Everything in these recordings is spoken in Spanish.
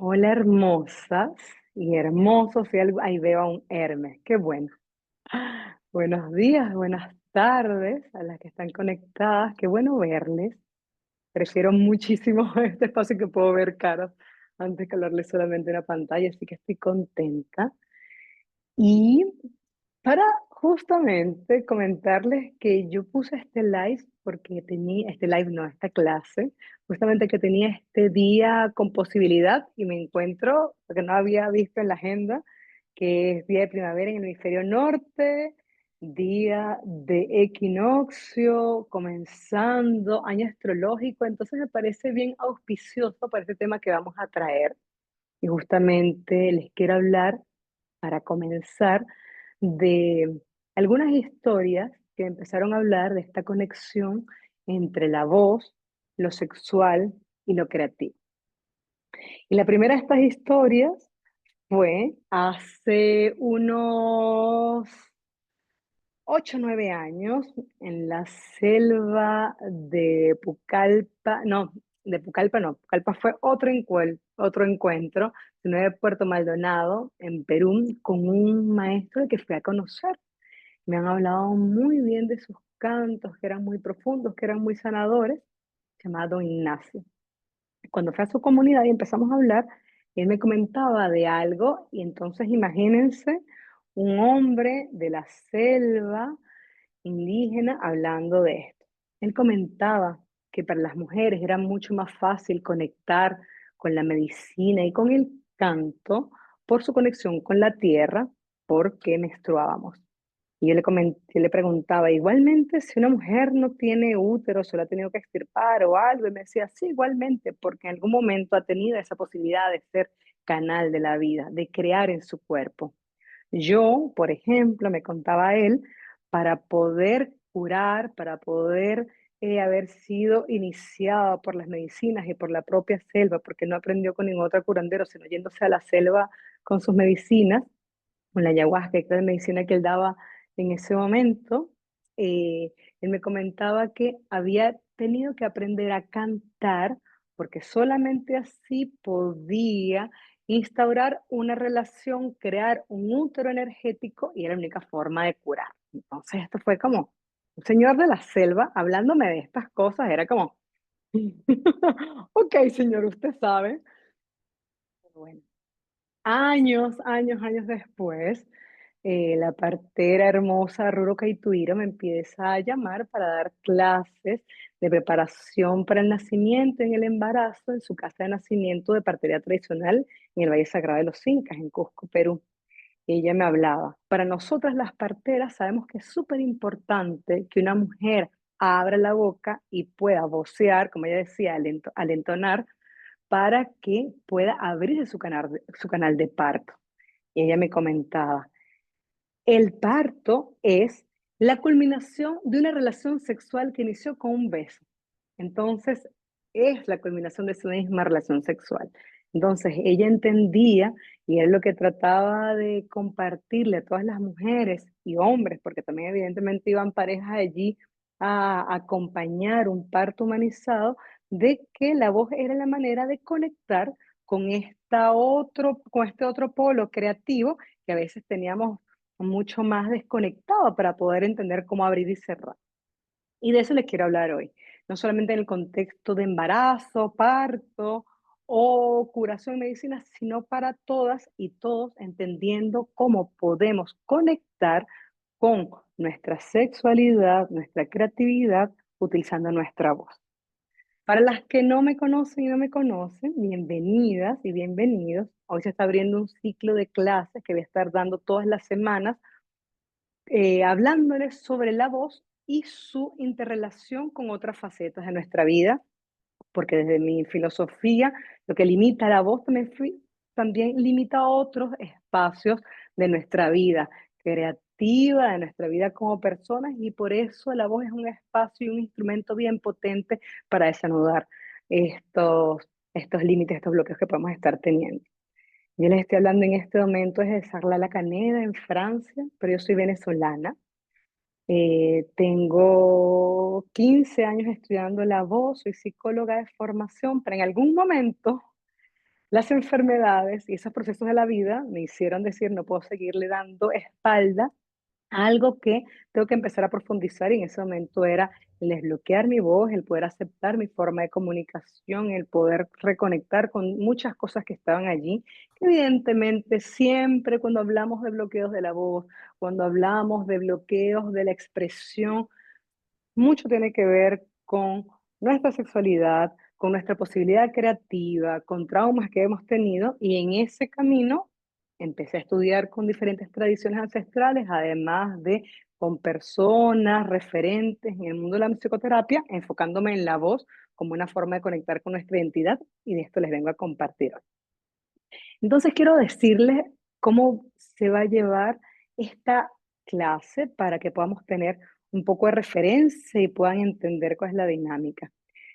Hola hermosas y hermosos, ahí veo a un Hermes, qué bueno. Buenos días, buenas tardes a las que están conectadas, qué bueno verles. Prefiero muchísimo este espacio que puedo ver caras antes que hablarles solamente en una pantalla, así que estoy contenta. Y para justamente comentarles que yo puse este live porque tenía, este live no, esta clase, justamente que tenía este día con posibilidad y me encuentro, porque no había visto en la agenda, que es día de primavera en el hemisferio norte, día de equinoccio, comenzando año astrológico, entonces me parece bien auspicioso para este tema que vamos a traer. Y justamente les quiero hablar para comenzar de algunas historias que empezaron a hablar de esta conexión entre la voz, lo sexual y lo creativo. Y la primera de estas historias fue hace unos 8 o 9 años en la selva de Pucallpa, no, de Pucallpa no, Pucallpa fue otro encuentro, sino de Puerto Maldonado, en Perú, con un maestro que fui a conocer. Me han hablado muy bien de sus cantos, que eran muy profundos, que eran muy sanadores, llamado Ignacio. Cuando fui a su comunidad y empezamos a hablar, él me comentaba de algo y entonces imagínense un hombre de la selva indígena hablando de esto. Él comentaba que para las mujeres era mucho más fácil conectar con la medicina y con el canto por su conexión con la tierra porque menstruábamos. Y yo le preguntaba, igualmente, si una mujer no tiene útero, se lo ha tenido que extirpar o algo, y me decía, sí, igualmente, porque en algún momento ha tenido esa posibilidad de ser canal de la vida, de crear en su cuerpo. Yo, por ejemplo, me contaba él, para poder curar, para poder haber sido iniciado por las medicinas y por la propia selva, porque no aprendió con ningún otro curandero, sino yéndose a la selva con sus medicinas, con la ayahuasca, que era la medicina que él daba en ese momento, él me comentaba que había tenido que aprender a cantar porque solamente así podía instaurar una relación, crear un útero energético y era la única forma de curar. Entonces esto fue como un señor de la selva hablándome de estas cosas, era como, ok, señor, usted sabe. Pero bueno, años después, la partera hermosa Ruro Caituiro me empieza a llamar para dar clases de preparación para el nacimiento y el embarazo en su casa de nacimiento de partería tradicional en el Valle Sagrado de los Incas, en Cusco, Perú. Y ella me hablaba, para nosotras las parteras sabemos que es súper importante que una mujer abra la boca y pueda vocear, como ella decía, al entonar, para que pueda abrirse su canal de parto. Y ella me comentaba, el parto es la culminación de una relación sexual que inició con un beso. Entonces, es la culminación de su misma relación sexual. Entonces, ella entendía y es lo que trataba de compartirle a todas las mujeres y hombres, porque también evidentemente iban parejas allí a acompañar un parto humanizado, de que la voz era la manera de conectar con este otro polo creativo que a veces teníamos mucho más desconectado para poder entender cómo abrir y cerrar. Y de eso les quiero hablar hoy, no solamente en el contexto de embarazo, parto o curación en medicina, sino para todas y todos entendiendo cómo podemos conectar con nuestra sexualidad, nuestra creatividad, utilizando nuestra voz. Para las que no me conocen y no me conocen, bienvenidas y bienvenidos. Hoy se está abriendo un ciclo de clases que voy a estar dando todas las semanas hablándoles sobre la voz y su interrelación con otras facetas de nuestra vida, porque desde mi filosofía, lo que limita a la voz también limita a otros espacios de nuestra vida creativa, de nuestra vida como personas, y por eso la voz es un espacio y un instrumento bien potente para desanudar estos límites, estos bloqueos que podemos estar teniendo. Yo les estoy hablando en este momento es de Sarla La Caneda en Francia, pero yo soy venezolana. Tengo 15 años estudiando la voz, soy psicóloga de formación, pero en algún momento Las enfermedades y esos procesos de la vida me hicieron decir, no puedo seguirle dando espalda a algo que tengo que empezar a profundizar, y en ese momento era el desbloquear mi voz, el poder aceptar mi forma de comunicación, el poder reconectar con muchas cosas que estaban allí, que evidentemente siempre cuando hablamos de bloqueos de la voz, cuando hablamos de bloqueos de la expresión, mucho tiene que ver con nuestra sexualidad, con nuestra posibilidad creativa, con traumas que hemos tenido, y en ese camino empecé a estudiar con diferentes tradiciones ancestrales, además de con personas referentes en el mundo de la psicoterapia, enfocándome en la voz como una forma de conectar con nuestra identidad, y de esto les vengo a compartir hoy. Entonces quiero decirles cómo se va a llevar esta clase para que podamos tener un poco de referencia y puedan entender cuál es la dinámica.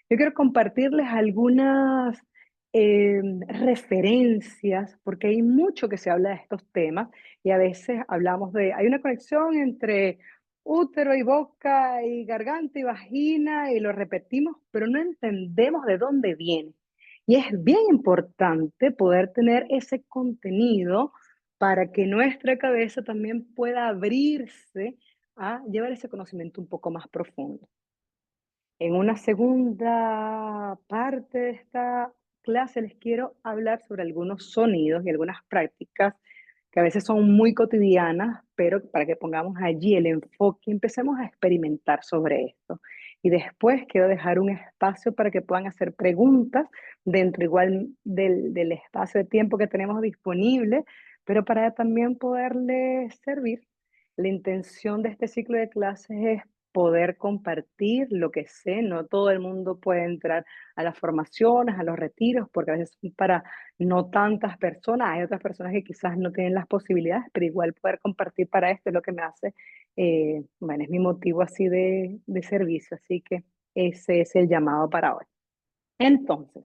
Yo quiero compartirles algunas referencias, porque hay mucho que se habla de estos temas y a veces hablamos de, hay una conexión entre útero y boca y garganta y vagina y lo repetimos, pero no entendemos de dónde viene. Y es bien importante poder tener ese contenido para que nuestra cabeza también pueda abrirse a llevar ese conocimiento un poco más profundo. En una segunda parte de esta clase les quiero hablar sobre algunos sonidos y algunas prácticas que a veces son muy cotidianas, pero para que pongamos allí el enfoque y empecemos a experimentar sobre esto. Y después quiero dejar un espacio para que puedan hacer preguntas dentro igual del espacio de tiempo que tenemos disponible, pero para también poderles servir. La intención de este ciclo de clases es poder compartir lo que sé. No todo el mundo puede entrar a las formaciones, a los retiros, porque a veces son para no tantas personas. Hay otras personas que quizás no tienen las posibilidades, pero igual poder compartir para esto es lo que me hace, bueno, es mi motivo así de servicio. Así que ese es el llamado para hoy. Entonces,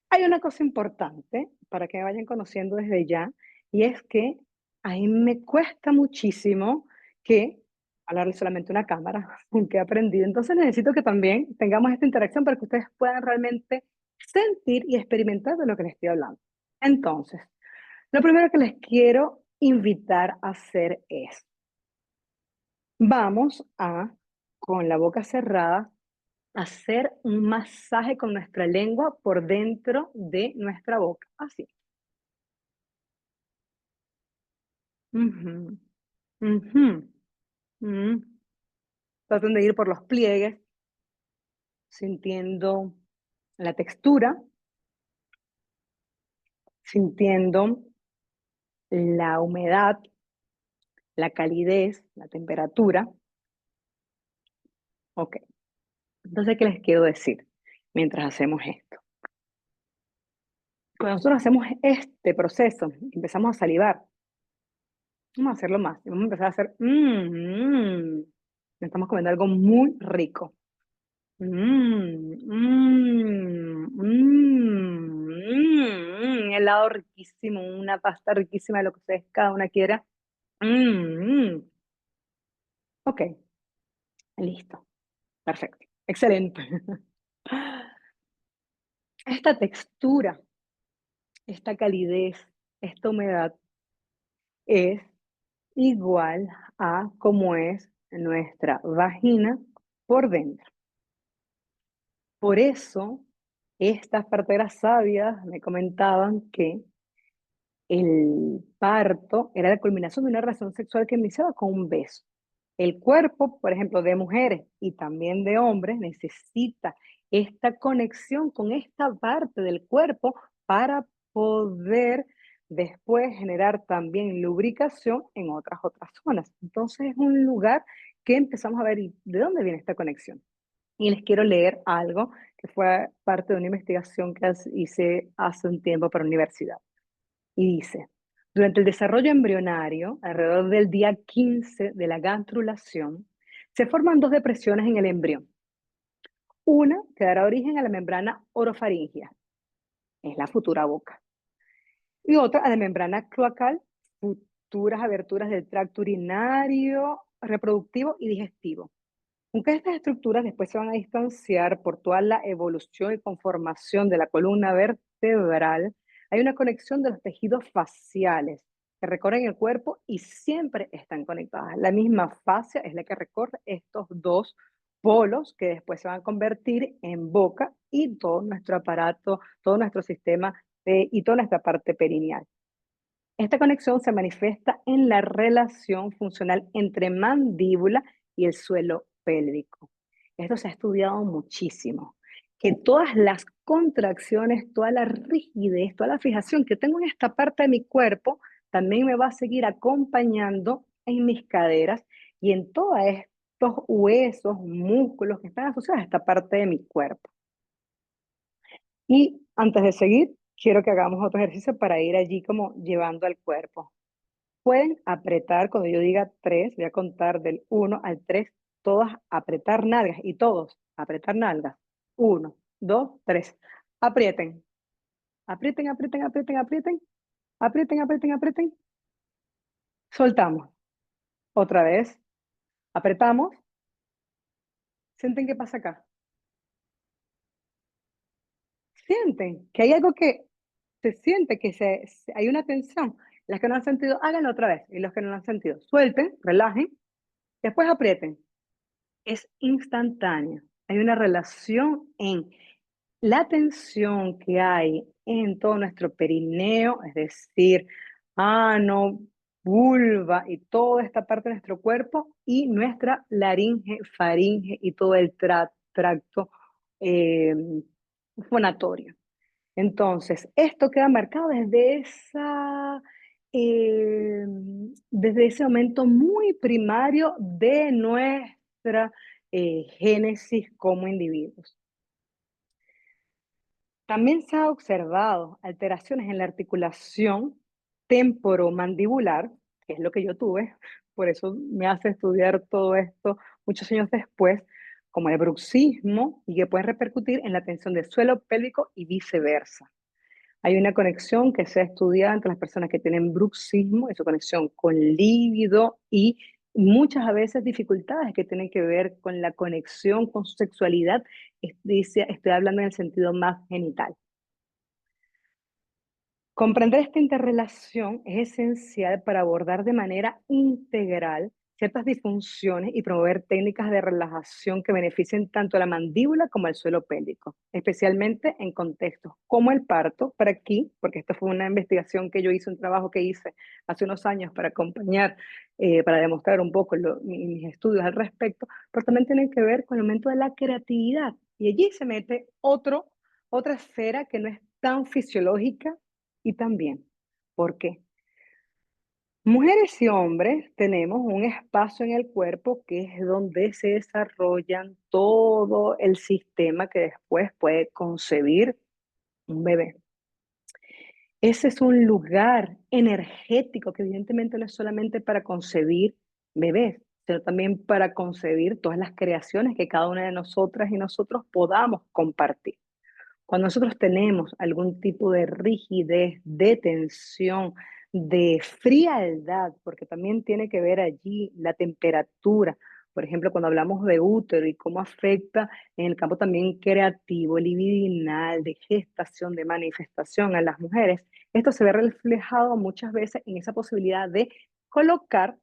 hay una cosa importante para que me vayan conociendo desde ya, y es que a mí me cuesta muchísimo que hablarle solamente a una cámara, que he aprendido. Entonces necesito que también tengamos esta interacción para que ustedes puedan realmente sentir y experimentar de lo que les estoy hablando. Entonces, lo primero que les quiero invitar a hacer es, vamos a, con la boca cerrada, hacer un masaje con nuestra lengua por dentro de nuestra boca, así. Ujú, ujú, mm. Traten de ir por los pliegues, sintiendo la textura, sintiendo la humedad, la calidez, la temperatura. Ok, entonces, ¿qué les quiero decir mientras hacemos esto? Cuando nosotros hacemos este proceso, empezamos a salivar, vamos a hacerlo más, y vamos a empezar a hacer, estamos comiendo algo muy rico. Helado riquísimo, una pasta riquísima, lo que ustedes cada una quiera. Ok, listo, perfecto, excelente. Esta textura, esta calidez, esta humedad es igual a cómo es nuestra vagina por dentro. Por eso, estas parteras sabias me comentaban que el parto era la culminación de una relación sexual que iniciaba con un beso. El cuerpo, por ejemplo, de mujeres y también de hombres, necesita esta conexión con esta parte del cuerpo para poder después generar también lubricación en otras zonas. Entonces es un lugar que empezamos a ver, ¿y de dónde viene esta conexión? Y les quiero leer algo que fue parte de una investigación que hice hace un tiempo para la universidad. Y dice, durante el desarrollo embrionario, alrededor del día 15 de la gastrulación, se forman dos depresiones en el embrión. Una que dará origen a la membrana orofaringia, es la futura boca, y otra a la membrana cloacal, futuras aberturas del tracto urinario, reproductivo y digestivo. Aunque estas estructuras después se van a distanciar por toda la evolución y conformación de la columna vertebral, Hay una conexión de los tejidos faciales que recorren el cuerpo y siempre están conectadas. La misma fascia es la que recorre estos dos polos que después se van a convertir en boca y todo nuestro aparato, todo nuestro sistema y toda nuestra parte perineal. Esta conexión se manifiesta en la relación funcional entre mandíbula y el suelo pélvico. Esto se ha estudiado muchísimo, que todas las contracciones, toda la rigidez, toda la fijación que tengo en esta parte de mi cuerpo, también me va a seguir acompañando en mis caderas y en todos estos huesos, músculos que están asociados a esta parte de mi cuerpo. Y antes de seguir, quiero que hagamos otro ejercicio para ir allí como llevando al cuerpo. Pueden apretar, cuando yo diga 3, voy a contar del 1 al 3, todas apretar nalgas y todos apretar nalgas. 1, 2, 3. Aprieten. Aprieten, aprieten, aprieten, aprieten. Aprieten, aprieten, aprieten. Soltamos. Otra vez. Apretamos. ¿Sienten qué pasa acá? Sienten que hay algo que se siente, que hay una tensión. Las que no han sentido, háganlo otra vez. Y los que no lo han sentido, suelten, relajen. Después aprieten. Es instantáneo. Hay una relación en la tensión que hay en todo nuestro perineo, es decir, ano, vulva y toda esta parte de nuestro cuerpo y nuestra laringe, faringe y todo el tracto eh, fonatorio. Entonces, esto queda marcado eh, desde ese momento muy primario de nuestra génesis como individuos. También se ha observado alteraciones en la articulación temporomandibular, que es lo que yo tuve, por eso me hace estudiar todo esto muchos años después, como el bruxismo, y que puede repercutir en la tensión del suelo pélvico y viceversa. Hay una conexión que se ha estudiado entre las personas que tienen bruxismo, esa conexión con líbido y muchas a veces dificultades que tienen que ver con la conexión con su sexualidad. Estoy hablando en el sentido más genital. Comprender esta interrelación es esencial para abordar de manera integral ciertas disfunciones y promover técnicas de relajación que beneficien tanto a la mandíbula como al suelo pélvico, especialmente en contextos como el parto, para aquí, porque esta fue una investigación que yo hice, un trabajo que hice hace unos años para acompañar, para demostrar un poco mis estudios al respecto, pero también tienen que ver con el momento de la creatividad. Y allí se mete otra esfera que no es tan fisiológica y también, ¿por qué? Mujeres y hombres tenemos un espacio en el cuerpo que es donde se desarrollan todo el sistema que después puede concebir un bebé. Ese es un lugar energético que evidentemente no es solamente para concebir bebés, sino también para concebir todas las creaciones que cada una de nosotras y nosotros podamos compartir. Cuando nosotros tenemos algún tipo de rigidez, de tensión, de frialdad, porque también tiene que ver allí la temperatura. Por ejemplo, cuando hablamos de útero y cómo afecta en el campo también creativo, libidinal, de gestación, de manifestación a las mujeres, esto se ve reflejado muchas veces en esa posibilidad de colocar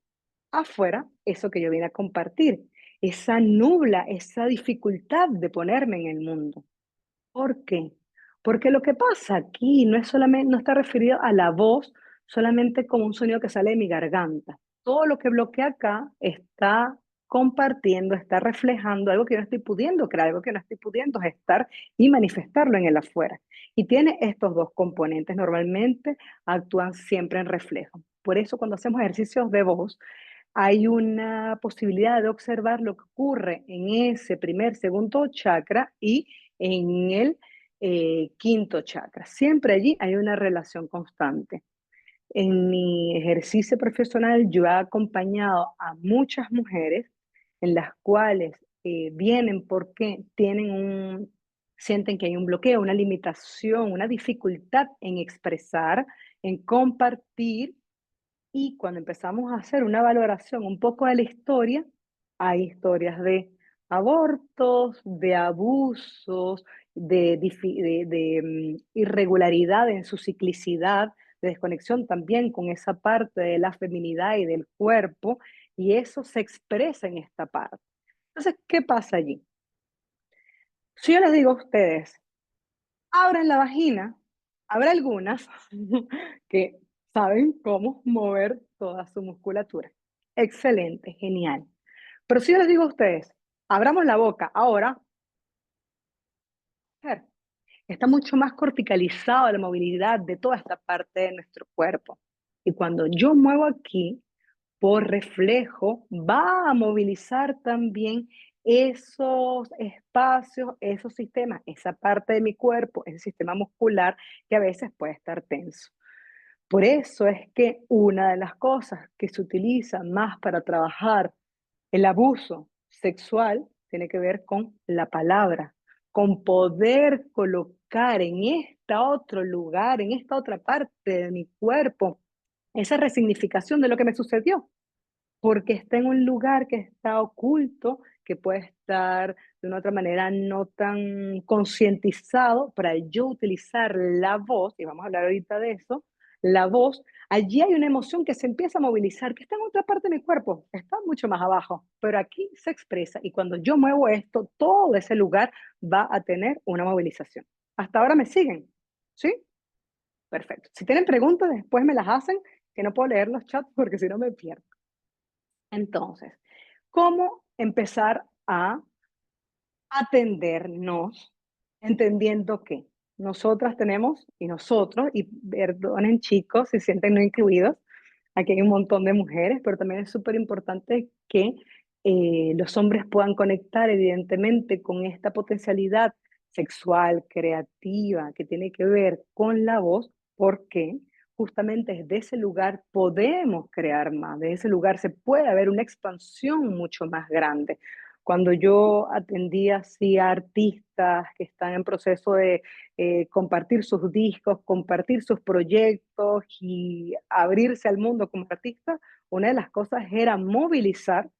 afuera eso que yo vine a compartir, esa nubla, esa dificultad de ponerme en el mundo. ¿Por qué? Porque lo que pasa aquí no es solamente, no está referido a la voz solamente como un sonido que sale de mi garganta. Todo lo que bloquea acá está compartiendo, está reflejando algo que yo no estoy pudiendo crear, algo que no estoy pudiendo gestar y manifestarlo en el afuera. Y tiene estos dos componentes, normalmente actúan siempre en reflejo. Por eso cuando hacemos ejercicios de voz, hay una posibilidad de observar lo que ocurre en ese primer, segundo chakra y en el quinto chakra. Siempre allí hay una relación constante. En mi ejercicio profesional yo he acompañado a muchas mujeres en las cuales vienen porque sienten que hay un bloqueo, una limitación, una dificultad en expresar, en compartir y cuando empezamos a hacer una valoración un poco de la historia, hay historias de abortos, de abusos, irregularidad en su ciclicidad, de desconexión también con esa parte de la feminidad y del cuerpo, y eso se expresa en esta parte. Entonces, ¿qué pasa allí? Si yo les digo a ustedes, abran la vagina, habrá algunas que saben cómo mover toda su musculatura. Excelente, genial. Pero si yo les digo a ustedes, abramos la boca ahora, mujer, está mucho más corticalizada la movilidad de toda esta parte de nuestro cuerpo. Y cuando yo muevo aquí, por reflejo, va a movilizar también esos espacios, esos sistemas, esa parte de mi cuerpo, ese sistema muscular que a veces puede estar tenso. Por eso es que una de las cosas que se utiliza más para trabajar el abuso sexual tiene que ver con la palabra, con poder colocar en este otro lugar, en esta otra parte de mi cuerpo, esa resignificación de lo que me sucedió, porque está en un lugar que está oculto, que puede estar de una otra manera no tan concientizado para yo utilizar la voz, y vamos a hablar ahorita de eso, la voz, allí hay una emoción que se empieza a movilizar, que está en otra parte de mi cuerpo, está mucho más abajo, pero aquí se expresa y cuando yo muevo esto, todo ese lugar va a tener una movilización. ¿Hasta ahora me siguen? ¿Sí? Perfecto. Si tienen preguntas, después me las hacen, que no puedo leer los chats porque si no me pierdo. Entonces, ¿cómo empezar a atendernos entendiendo que nosotras tenemos y nosotros, y perdonen chicos si sienten no incluidos, aquí hay un montón de mujeres, pero también es súper importante que los hombres puedan conectar evidentemente con esta potencialidad sexual, creativa, que tiene que ver con la voz, porque justamente desde ese lugar podemos crear más, desde ese lugar se puede haber una expansión mucho más grande. Cuando yo atendía así a artistas que están en proceso de compartir sus discos, compartir sus proyectos y abrirse al mundo como artista, una de las cosas era movilizar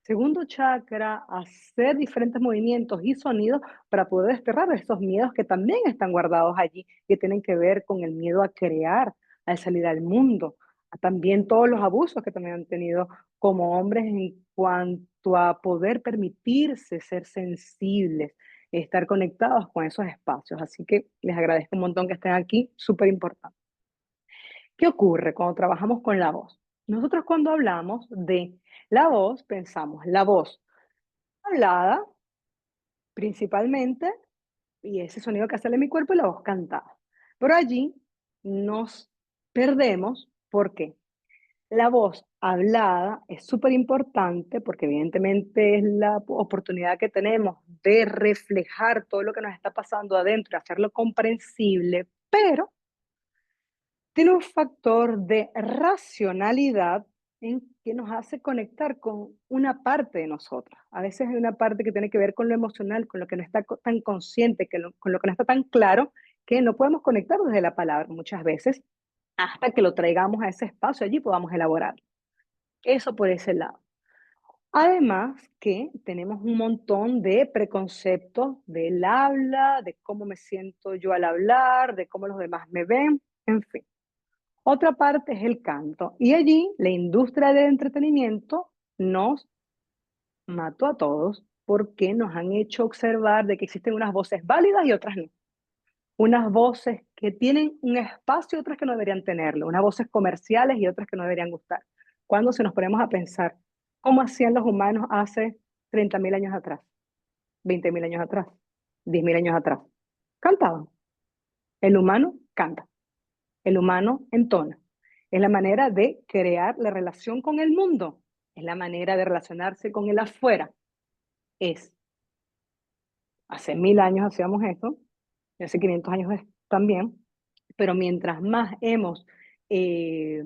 segundo chakra, hacer diferentes movimientos y sonidos para poder desterrar esos miedos que también están guardados allí, que tienen que ver con el miedo a crear, a salir al mundo, a también todos los abusos que también han tenido como hombres en cuanto a poder permitirse ser sensibles, estar conectados con esos espacios. Así que les agradezco un montón que estén aquí, súper importante. ¿Qué ocurre cuando trabajamos con la voz? Nosotros cuando hablamos de la voz, pensamos la voz hablada principalmente, y ese sonido que sale de mi cuerpo y la voz cantada. Pero allí nos perdemos, ¿por qué? La voz hablada es súper importante porque evidentemente es la oportunidad que tenemos de reflejar todo lo que nos está pasando adentro y hacerlo comprensible, pero tiene un factor de racionalidad en que nos hace conectar con una parte de nosotros. A veces hay una parte que tiene que ver con lo emocional, con lo que no está tan consciente, con lo que no está tan claro, que no podemos conectar desde la palabra muchas veces hasta que lo traigamos a ese espacio, allí podamos elaborar. Eso por ese lado. Además que tenemos un montón de preconceptos del habla, de cómo me siento yo al hablar, de cómo los demás me ven, en fin. Otra parte es el canto. Y allí la industria del entretenimiento nos mató a todos porque nos han hecho observar de que existen unas voces válidas y otras no. Unas voces que tienen un espacio y otras que no deberían tenerlo. Unas voces comerciales y otras que no deberían gustar. Cuando se nos ponemos a pensar cómo hacían los humanos hace 30.000 años atrás, 20.000 años atrás, 10.000 años atrás. Cantaban. El humano canta. El humano entona. Es la manera de crear la relación con el mundo. Es la manera de relacionarse con el afuera. Es, hace 1.000 años hacíamos esto, y hace 500 años también, pero mientras más hemos eh,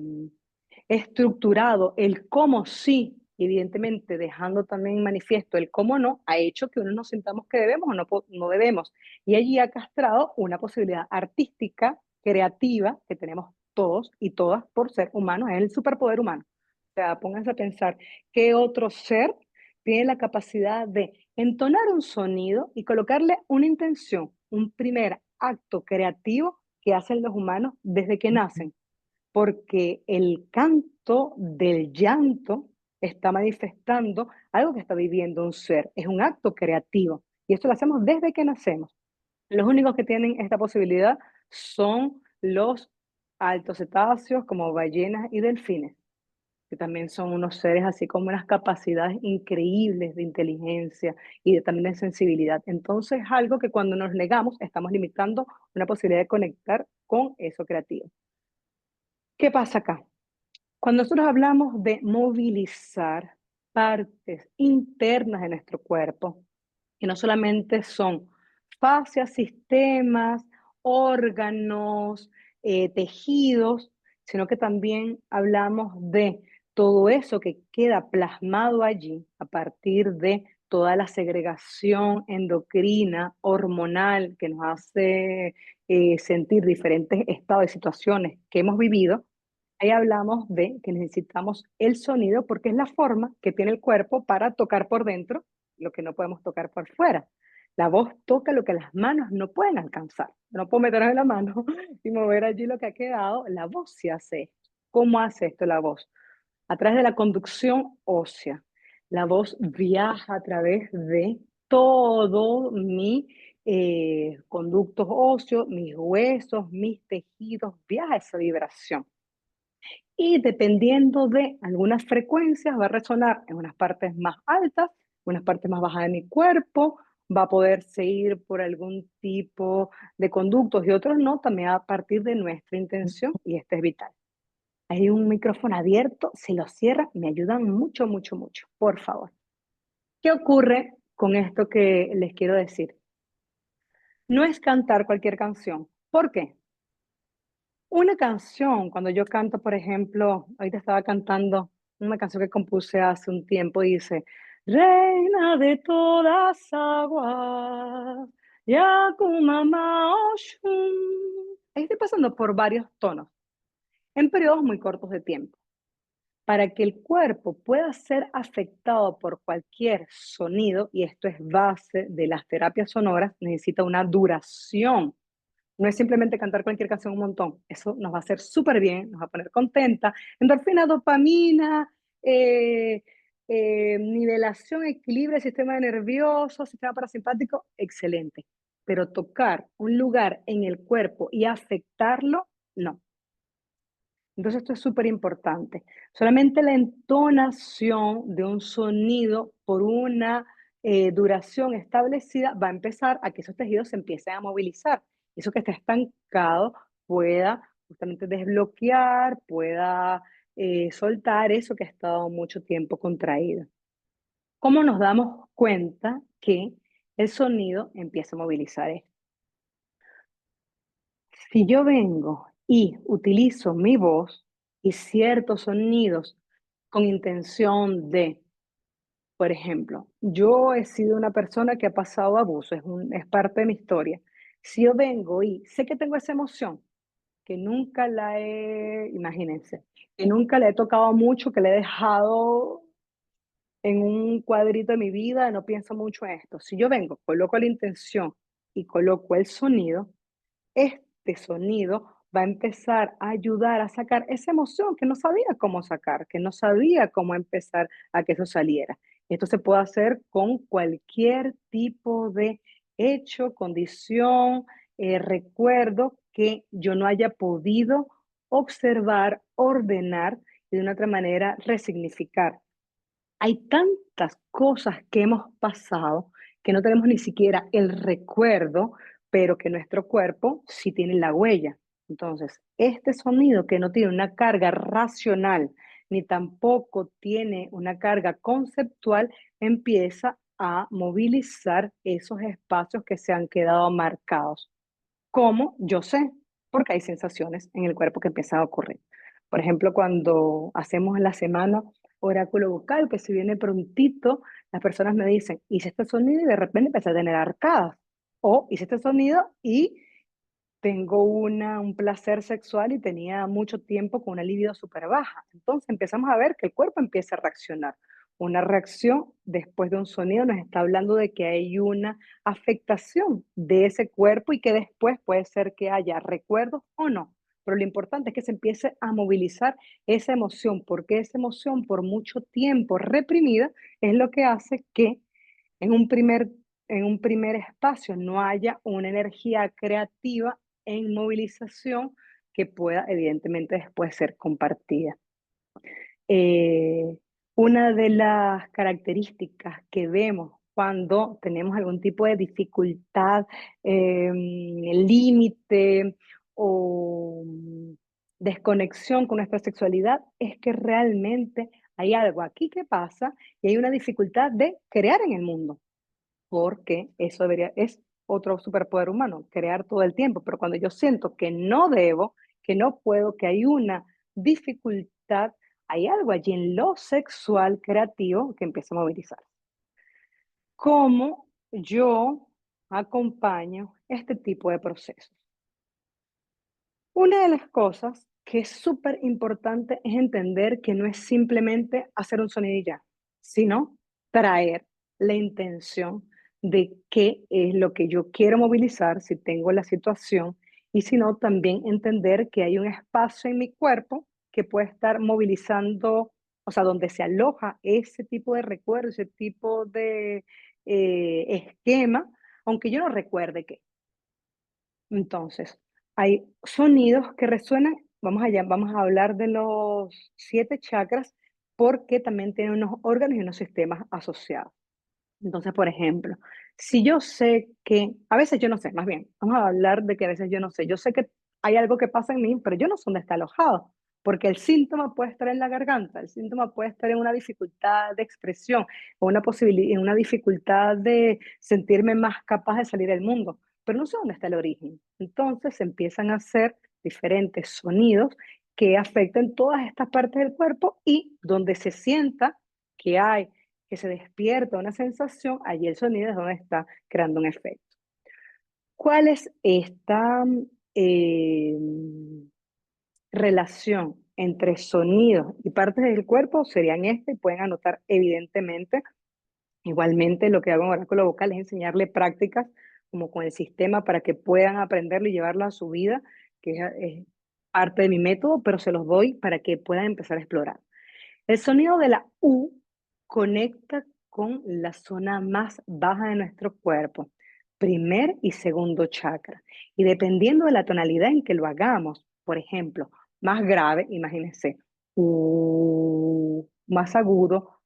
estructurado el cómo sí, evidentemente dejando también manifiesto el cómo no, ha hecho que uno nos sintamos que debemos o no debemos. Y allí ha castrado una posibilidad artística, creativa, que tenemos todos y todas por ser humanos, es el superpoder humano. O sea, pónganse a pensar, ¿qué otro ser tiene la capacidad de entonar un sonido y colocarle una intención? un primer acto creativo que hacen los humanos desde que nacen, porque el canto del llanto está manifestando algo que está viviendo un ser, es un acto creativo y esto lo hacemos desde que nacemos. Los únicos que tienen esta posibilidad son los altos cetáceos como ballenas y delfines, que también son unos seres así como unas capacidades increíbles de inteligencia y también de sensibilidad. Entonces, algo que cuando nos negamos estamos limitando una posibilidad de conectar con eso creativo. ¿Qué pasa acá? Cuando nosotros hablamos de movilizar partes internas de nuestro cuerpo, que no solamente son fascias, sistemas, órganos, tejidos, sino que también hablamos de todo eso que queda plasmado allí a partir de toda la segregación endocrina, hormonal, que nos hace sentir diferentes estados y situaciones que hemos vivido. Ahí hablamos de que necesitamos el sonido porque es la forma que tiene el cuerpo para tocar por dentro lo que no podemos tocar por fuera. La voz toca lo que las manos no pueden alcanzar. No puedo meterme la mano y mover allí lo que ha quedado. La voz sí hace esto. ¿Cómo hace esto la voz? A través de la conducción ósea. La voz viaja a través de todo mi conductos óseos, mis huesos, mis tejidos, viaja esa vibración y dependiendo de algunas frecuencias va a resonar en unas partes más altas, unas partes más bajas de mi cuerpo, va a poder seguir por algún tipo de conductos y otros no, también a partir de nuestra intención y este es vital. Hay un micrófono abierto, si lo cierran me ayudan mucho, mucho, mucho, por favor. ¿Qué ocurre con esto que les quiero decir? No es cantar cualquier canción. ¿Por qué? Una canción, cuando yo canto, por ejemplo, ahorita estaba cantando una canción que compuse hace un tiempo, dice, Reina de todas aguas, Yakumama Oshun. Ahí estoy pasando por varios tonos, en periodos muy cortos de tiempo. Para que el cuerpo pueda ser afectado por cualquier sonido, y esto es base de las terapias sonoras, necesita una duración. No es simplemente cantar cualquier canción un montón. Eso nos va a hacer súper bien, nos va a poner contenta. Endorfina, dopamina, nivelación, equilibrio, sistema nervioso, sistema parasimpático, excelente. Pero tocar un lugar en el cuerpo y afectarlo, no. Entonces esto es súper importante. Solamente la entonación de un sonido por una duración establecida va a empezar a que esos tejidos se empiecen a movilizar. Eso que está estancado pueda justamente desbloquear, pueda soltar eso que ha estado mucho tiempo contraído. ¿Cómo nos damos cuenta que el sonido empieza a movilizar esto? Si yo vengo y utilizo mi voz y ciertos sonidos con intención de, por ejemplo, yo he sido una persona que ha pasado abuso, es parte de mi historia. Si yo vengo y sé que tengo esa emoción, que nunca la he, imagínense, que nunca la he tocado mucho, que la he dejado en un cuadrito de mi vida, no pienso mucho en esto. Si yo vengo, coloco la intención y coloco el sonido, este sonido va a empezar a ayudar a sacar esa emoción que no sabía cómo sacar, que no sabía cómo empezar a que eso saliera. Esto se puede hacer con cualquier tipo de hecho, condición, recuerdo que yo no haya podido observar, ordenar y de una otra manera resignificar. Hay tantas cosas que hemos pasado que no tenemos ni siquiera el recuerdo, pero que nuestro cuerpo sí tiene la huella. Entonces, este sonido que no tiene una carga racional ni tampoco tiene una carga conceptual, empieza a movilizar esos espacios que se han quedado marcados. ¿Cómo? Yo sé, porque hay sensaciones en el cuerpo que empiezan a ocurrir. Por ejemplo, cuando hacemos en la semana oráculo vocal, que si viene prontito, las personas me dicen, hice este sonido y de repente empecé a tener arcadas. O hice este sonido y tengo un placer sexual y tenía mucho tiempo con una libido súper baja. Entonces empezamos a ver que el cuerpo empieza a reaccionar. Una reacción después de un sonido nos está hablando de que hay una afectación de ese cuerpo y que después puede ser que haya recuerdos o no. Pero lo importante es que se empiece a movilizar esa emoción, porque esa emoción por mucho tiempo reprimida es lo que hace que en un primer, en un primer espacio no haya una energía creativa en movilización que pueda evidentemente después ser compartida. Eh, una de las características que vemos cuando tenemos algún tipo de dificultad, límite o desconexión con nuestra sexualidad es que realmente hay algo aquí que pasa y hay una dificultad de crear en el mundo, porque eso debería, es otro superpoder humano, crear todo el tiempo, pero cuando yo siento que no debo, que no puedo, que hay una dificultad, hay algo allí en lo sexual creativo que empieza a movilizar. ¿Cómo yo acompaño este tipo de procesos? Una de las cosas que es súper importante es entender que no es simplemente hacer un sonido y ya, sino traer la intención de qué es lo que yo quiero movilizar si tengo la situación y si no, también entender que hay un espacio en mi cuerpo que puede estar movilizando, o sea, donde se aloja ese tipo de recuerdo, ese tipo de esquema, aunque yo no recuerde qué. Entonces, hay sonidos que resuenan, vamos a hablar de los 7 chakras, porque también tienen unos órganos y unos sistemas asociados. Entonces, por ejemplo, si yo sé que, a veces yo no sé, más bien, vamos a hablar de que a veces yo sé que hay algo que pasa en mí, pero yo no sé dónde está alojado, porque el síntoma puede estar en la garganta, el síntoma puede estar en una dificultad de expresión, o una posibilidad, en una dificultad de sentirme más capaz de salir del mundo, pero no sé dónde está el origen. Entonces se empiezan a hacer diferentes sonidos que afecten todas estas partes del cuerpo y donde se sienta que hay que se despierta una sensación, allí el sonido es donde está creando un efecto. ¿Cuál es esta eh, relación entre sonidos y partes del cuerpo? Serían este, pueden anotar evidentemente. Igualmente lo que hago en Oráculo Vocal es enseñarle prácticas como con el sistema para que puedan aprenderlo y llevarlo a su vida, que es parte de mi método, pero se los doy para que puedan empezar a explorar. El sonido de la U conecta con la zona más baja de nuestro cuerpo, primer y segundo chakra. Y dependiendo de la tonalidad en que lo hagamos, por ejemplo, más grave, imagínense, más agudo,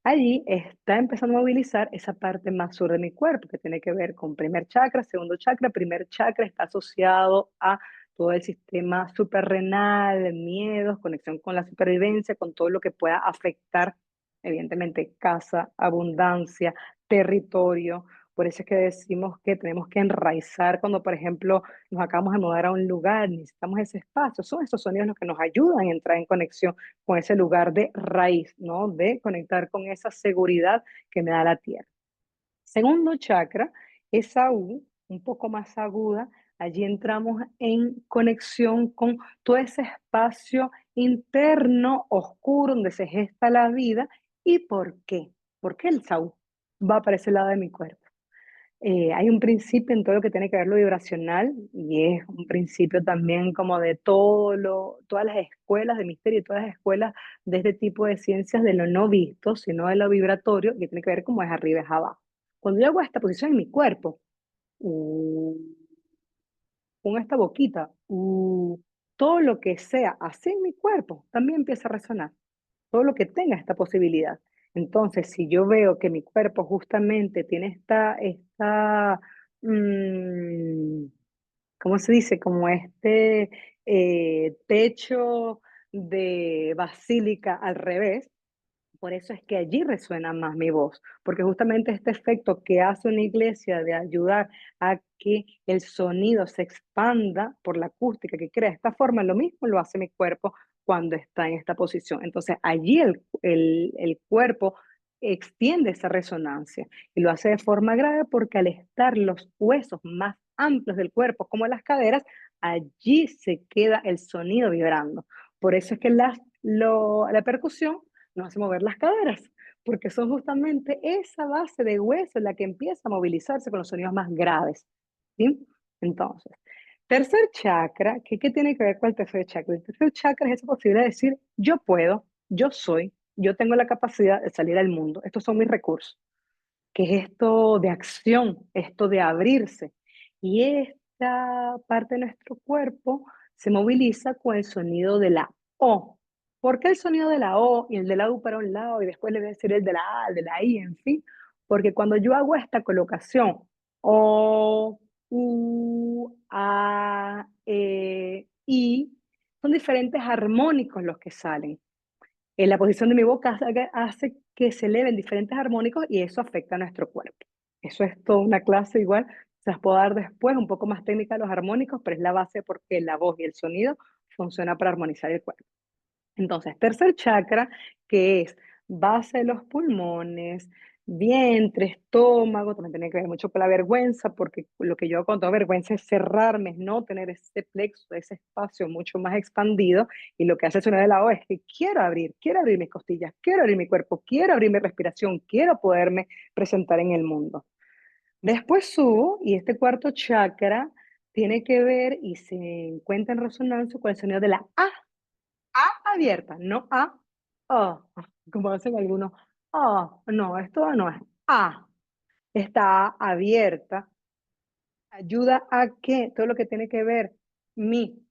allí está empezando a movilizar esa parte más sur de mi cuerpo, que tiene que ver con primer chakra, segundo chakra. Primer chakra está asociado a todo el sistema suprarrenal, miedos, conexión con la supervivencia, con todo lo que pueda afectar, evidentemente, casa, abundancia, territorio. Por eso es que decimos que tenemos que enraizar cuando, por ejemplo, nos acabamos de mudar a un lugar, necesitamos ese espacio. Son esos sonidos los que nos ayudan a entrar en conexión con ese lugar de raíz, ¿no? De conectar con esa seguridad que me da la tierra. Segundo chakra, esa U, un poco más aguda, allí entramos en conexión con todo ese espacio interno, oscuro, donde se gesta la vida. ¿Y por qué? ¿Por qué el Saúl va para ese lado de mi cuerpo? Hay un principio en todo lo que tiene que ver lo vibracional y es un principio también como de todas las escuelas de misterio y todas las escuelas de este tipo de ciencias de lo no visto, sino de lo vibratorio, que tiene que ver como es arriba es abajo. Cuando yo hago esta posición en mi cuerpo, uh, con esta boquita, todo lo que sea así en mi cuerpo también empieza a resonar, todo lo que tenga esta posibilidad. Entonces, si yo veo que mi cuerpo justamente tiene mm, ¿cómo se dice? Como este techo de basílica al revés, por eso es que allí resuena más mi voz, porque justamente este efecto que hace una iglesia de ayudar a que el sonido se expanda por la acústica que crea de esta forma, lo mismo lo hace mi cuerpo cuando está en esta posición. Entonces allí el cuerpo extiende esa resonancia y lo hace de forma grave porque al estar los huesos más amplios del cuerpo, como las caderas, allí se queda el sonido vibrando. Por eso es que la percusión nos hace mover las caderas, porque son justamente esa base de hueso la que empieza a movilizarse con los sonidos más graves, ¿sí? Entonces, tercer chakra, ¿qué tiene que ver con el tercer chakra? El tercer chakra es esa posibilidad de decir, yo puedo, yo soy, yo tengo la capacidad de salir al mundo, estos son mis recursos, que es esto de acción, esto de abrirse. Y esta parte de nuestro cuerpo se moviliza con el sonido de la O. ¿Por qué el sonido de la O y el de la U para un lado y después le voy a decir el de la A, el de la I, en fin? Porque cuando yo hago esta colocación, O, U, A, E, I, son diferentes armónicos los que salen. La posición de mi boca hace que se eleven diferentes armónicos y eso afecta a nuestro cuerpo. Eso es toda una clase igual, se las puedo dar después, un poco más técnica de los armónicos, pero es la base porque la voz y el sonido funciona para armonizar el cuerpo. Entonces, tercer chakra, que es base de los pulmones, vientre, estómago, también tiene que ver mucho con la vergüenza, porque lo que yo hago con toda vergüenza es cerrarme, es no tener ese plexo, ese espacio mucho más expandido, y lo que hace el sonido de la O es que quiero abrir mis costillas, quiero abrir mi cuerpo, quiero abrir mi respiración, quiero poderme presentar en el mundo. Después subo, y este cuarto chakra tiene que ver y se encuentra en resonancia con el sonido de la A abierta, no A, como hacen algunos. No, esto no es A. Está abierta, ayuda a que todo lo que tiene que ver mi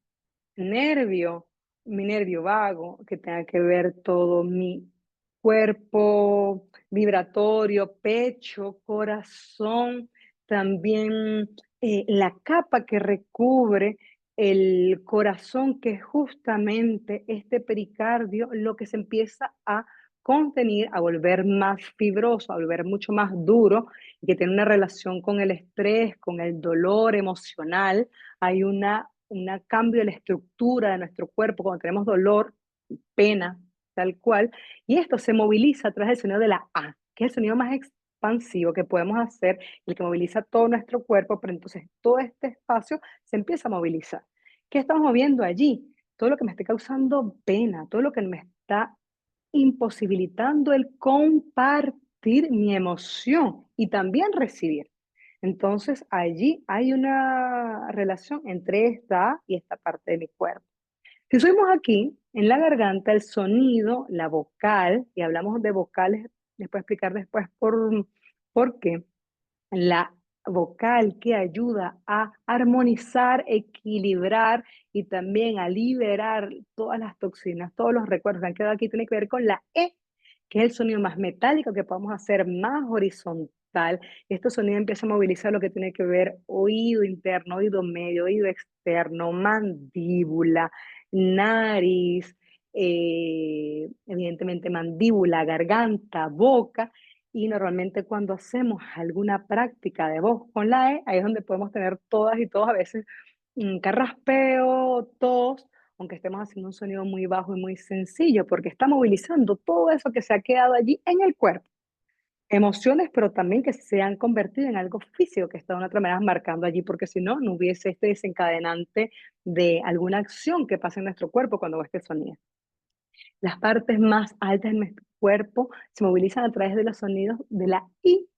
nervio, mi nervio vago, que tenga que ver todo mi cuerpo vibratorio, pecho, corazón, también la capa que recubre el corazón, que es justamente este pericardio, lo que se empieza a contenir, a volver más fibroso, a volver mucho más duro, y que tiene una relación con el estrés, con el dolor emocional. Hay un cambio de la estructura de nuestro cuerpo cuando tenemos dolor, pena, tal cual, y esto se moviliza a través del sonido de la A, que es el sonido más expansivo que podemos hacer, el que moviliza todo nuestro cuerpo, pero entonces todo este espacio se empieza a movilizar. ¿Qué estamos moviendo allí? Todo lo que me esté causando pena, todo lo que me está imposibilitando el compartir mi emoción y también recibir. Entonces, allí hay una relación entre esta y esta parte de mi cuerpo. Si subimos aquí, en la garganta, el sonido, la vocal, y hablamos de vocales, les puedo explicar después por qué, la vocal que ayuda a armonizar, equilibrar y también a liberar todas las toxinas, todos los recuerdos que han quedado aquí, tiene que ver con la E, que es el sonido más metálico que podemos hacer, más horizontal. Este sonido empieza a movilizar lo que tiene que ver oído interno, oído medio, oído externo, mandíbula, nariz, evidentemente mandíbula, garganta, boca. Y normalmente cuando hacemos alguna práctica de voz con la E, ahí es donde podemos tener todas y todos a veces carraspeo, tos, aunque estemos haciendo un sonido muy bajo y muy sencillo, porque está movilizando todo eso que se ha quedado allí en el cuerpo. Emociones, pero también que se han convertido en algo físico, que está de una otra manera marcando allí, porque si no, no hubiese este desencadenante de alguna acción que pasa en nuestro cuerpo cuando va este sonido. Las partes más altas de nuestro cuerpo se movilizan a través de los sonidos de la I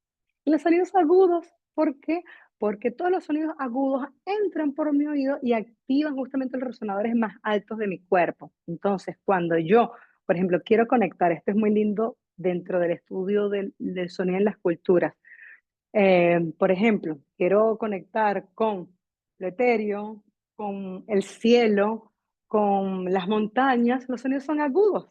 y los sonidos agudos. ¿Por qué? Porque todos los sonidos agudos entran por mi oído y activan justamente los resonadores más altos de mi cuerpo. Entonces, cuando yo, por ejemplo, quiero conectar, esto es muy lindo dentro del estudio del sonido en las culturas. Por ejemplo, quiero conectar con lo etéreo, con el cielo, con las montañas, los sonidos son agudos,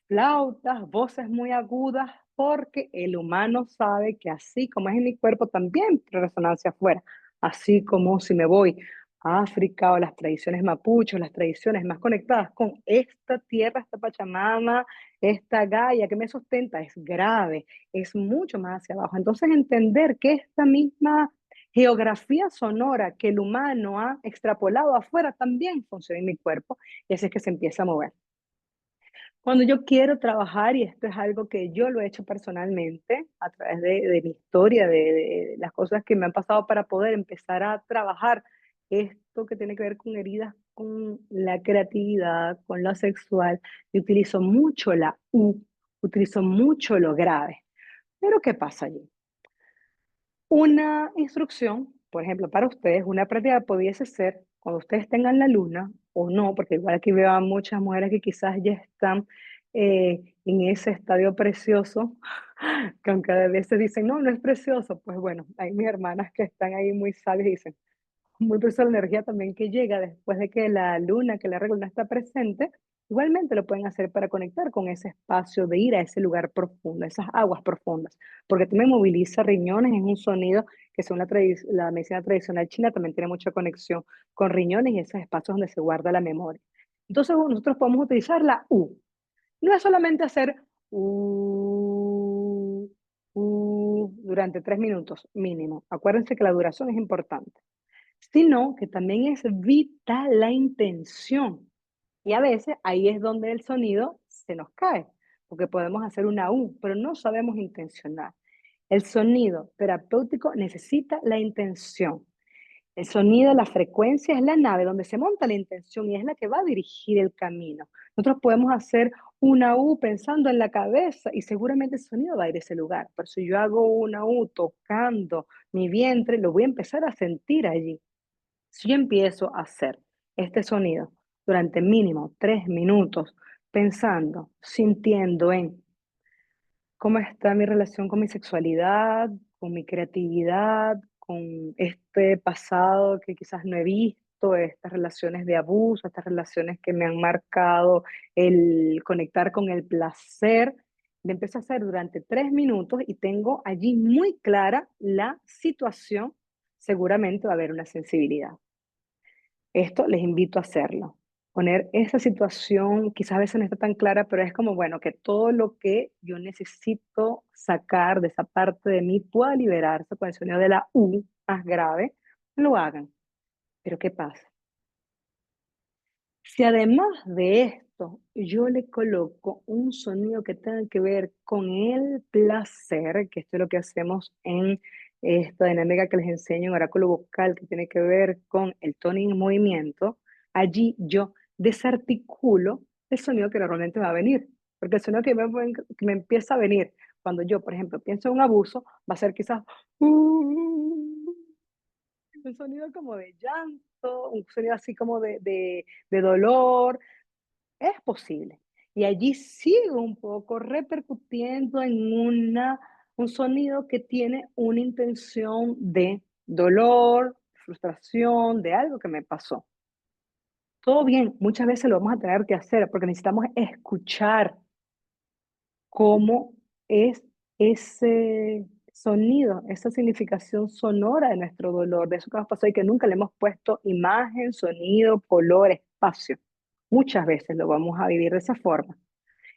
flautas, voces muy agudas, porque el humano sabe que así como es en mi cuerpo, también tiene resonancia afuera. Así como si me voy a África o las tradiciones mapuches, las tradiciones más conectadas con esta tierra, esta Pachamama, esta Gaia que me sustenta, es grave, es mucho más hacia abajo. Entonces, entender que esta misma geografía sonora que el humano ha extrapolado afuera también funciona en mi cuerpo, y así es que se empieza a mover. Cuando yo quiero trabajar, y esto es algo que yo lo he hecho personalmente a través de mi historia, de las cosas que me han pasado para poder empezar a trabajar esto que tiene que ver con heridas, con la creatividad, con lo sexual, y utilizo mucho la U, utilizo mucho lo grave. Pero ¿qué pasa allí? Una instrucción, por ejemplo, para ustedes, una práctica pudiese ser cuando ustedes tengan la luna o no, porque igual aquí veo a muchas mujeres que quizás ya están en ese estadio precioso, que aunque a veces dicen, no, no es precioso, pues bueno, hay mis hermanas que están ahí muy sabias y dicen, muy preciosa la energía también que llega después de que la luna, que la regla está presente, igualmente lo pueden hacer para conectar con ese espacio de ir a ese lugar profundo, esas aguas profundas, porque también moviliza riñones, es un sonido que según la medicina tradicional china también tiene mucha conexión con riñones y esos espacios donde se guarda la memoria. Entonces nosotros podemos utilizar la U. No es solamente hacer durante 3 minutos mínimo. Acuérdense que la duración es importante, sino que también es vital la intención. Y a veces ahí es donde el sonido se nos cae, porque podemos hacer una U, pero no sabemos intencionar. El sonido terapéutico necesita la intención. El sonido, la frecuencia es la nave donde se monta la intención y es la que va a dirigir el camino. Nosotros podemos hacer una U pensando en la cabeza y seguramente el sonido va a ir a ese lugar. Pero si yo hago una U tocando mi vientre, lo voy a empezar a sentir allí. Si yo empiezo a hacer este sonido durante mínimo 3 minutos, pensando, sintiendo en cómo está mi relación con mi sexualidad, con mi creatividad, con este pasado que quizás no he visto, estas relaciones de abuso, estas relaciones que me han marcado el conectar con el placer, lo empiezo a hacer durante 3 minutos y tengo allí muy clara la situación, seguramente va a haber una sensibilidad. Esto les invito a hacerlo. Poner esa situación, quizás a veces no está tan clara, pero es como, bueno, que todo lo que yo necesito sacar de esa parte de mí pueda liberarse con el sonido de la U más grave, lo hagan. Pero ¿qué pasa? Si además de esto yo le coloco un sonido que tenga que ver con el placer, que esto es lo que hacemos en esta dinámica que les enseño en oráculo vocal, que tiene que ver con el toning en movimiento, allí yo desarticulo el sonido que normalmente va a venir. Porque el sonido que me empieza a venir cuando yo, por ejemplo, pienso en un abuso, va a ser quizás un sonido como de llanto, un sonido así como de dolor, es posible. Y allí sigo un poco repercutiendo en un sonido que tiene una intención de dolor, frustración, de algo que me pasó. Todo bien, muchas veces lo vamos a tener que hacer porque necesitamos escuchar cómo es ese sonido, esa significación sonora de nuestro dolor, de eso que nos pasó y que nunca le hemos puesto imagen, sonido, color, espacio. Muchas veces lo vamos a vivir de esa forma.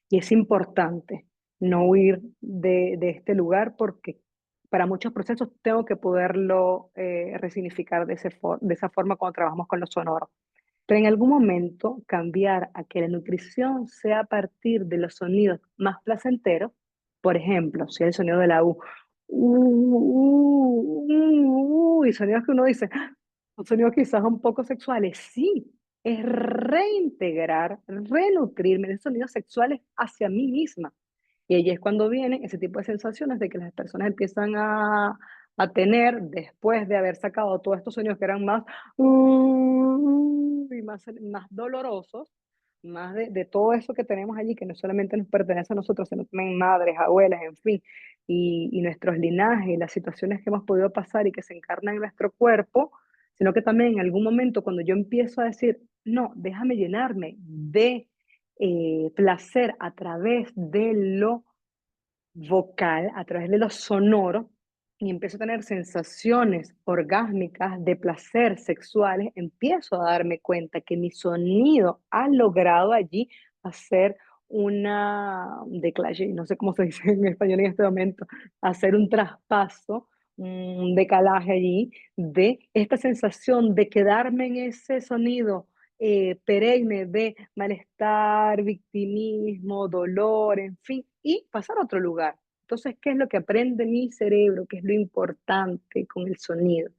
Y es importante no huir de este lugar porque para muchos procesos tengo que poderlo resignificar de esa forma cuando trabajamos con los sonoros. Pero en algún momento cambiar a que la nutrición sea a partir de los sonidos más placenteros, por ejemplo, si el sonido de la y sonidos que uno dice, son sonidos quizás un poco sexuales, sí, es reintegrar, renutrirme de sonidos sexuales hacia mí misma. Y ahí es cuando vienen ese tipo de sensaciones de que las personas empiezan a tener, después de haber sacado todos estos sonidos que eran más y más dolorosos, más de todo eso que tenemos allí, que no solamente nos pertenece a nosotros, sino también madres, abuelas, en fin, y nuestros linajes y las situaciones que hemos podido pasar y que se encarnan en nuestro cuerpo, sino que también en algún momento cuando yo empiezo a decir, no, déjame llenarme de placer a través de lo vocal, a través de lo sonoro, y empiezo a tener sensaciones orgásmicas de placer sexuales, empiezo a darme cuenta que mi sonido ha logrado allí hacer un declaje, no sé cómo se dice en español en este momento, hacer un traspaso, un decalaje allí de esta sensación de quedarme en ese sonido perenne de malestar, victimismo, dolor, en fin, y pasar a otro lugar. Entonces, ¿qué es lo que aprende mi cerebro? ¿Qué es lo importante con el sonido?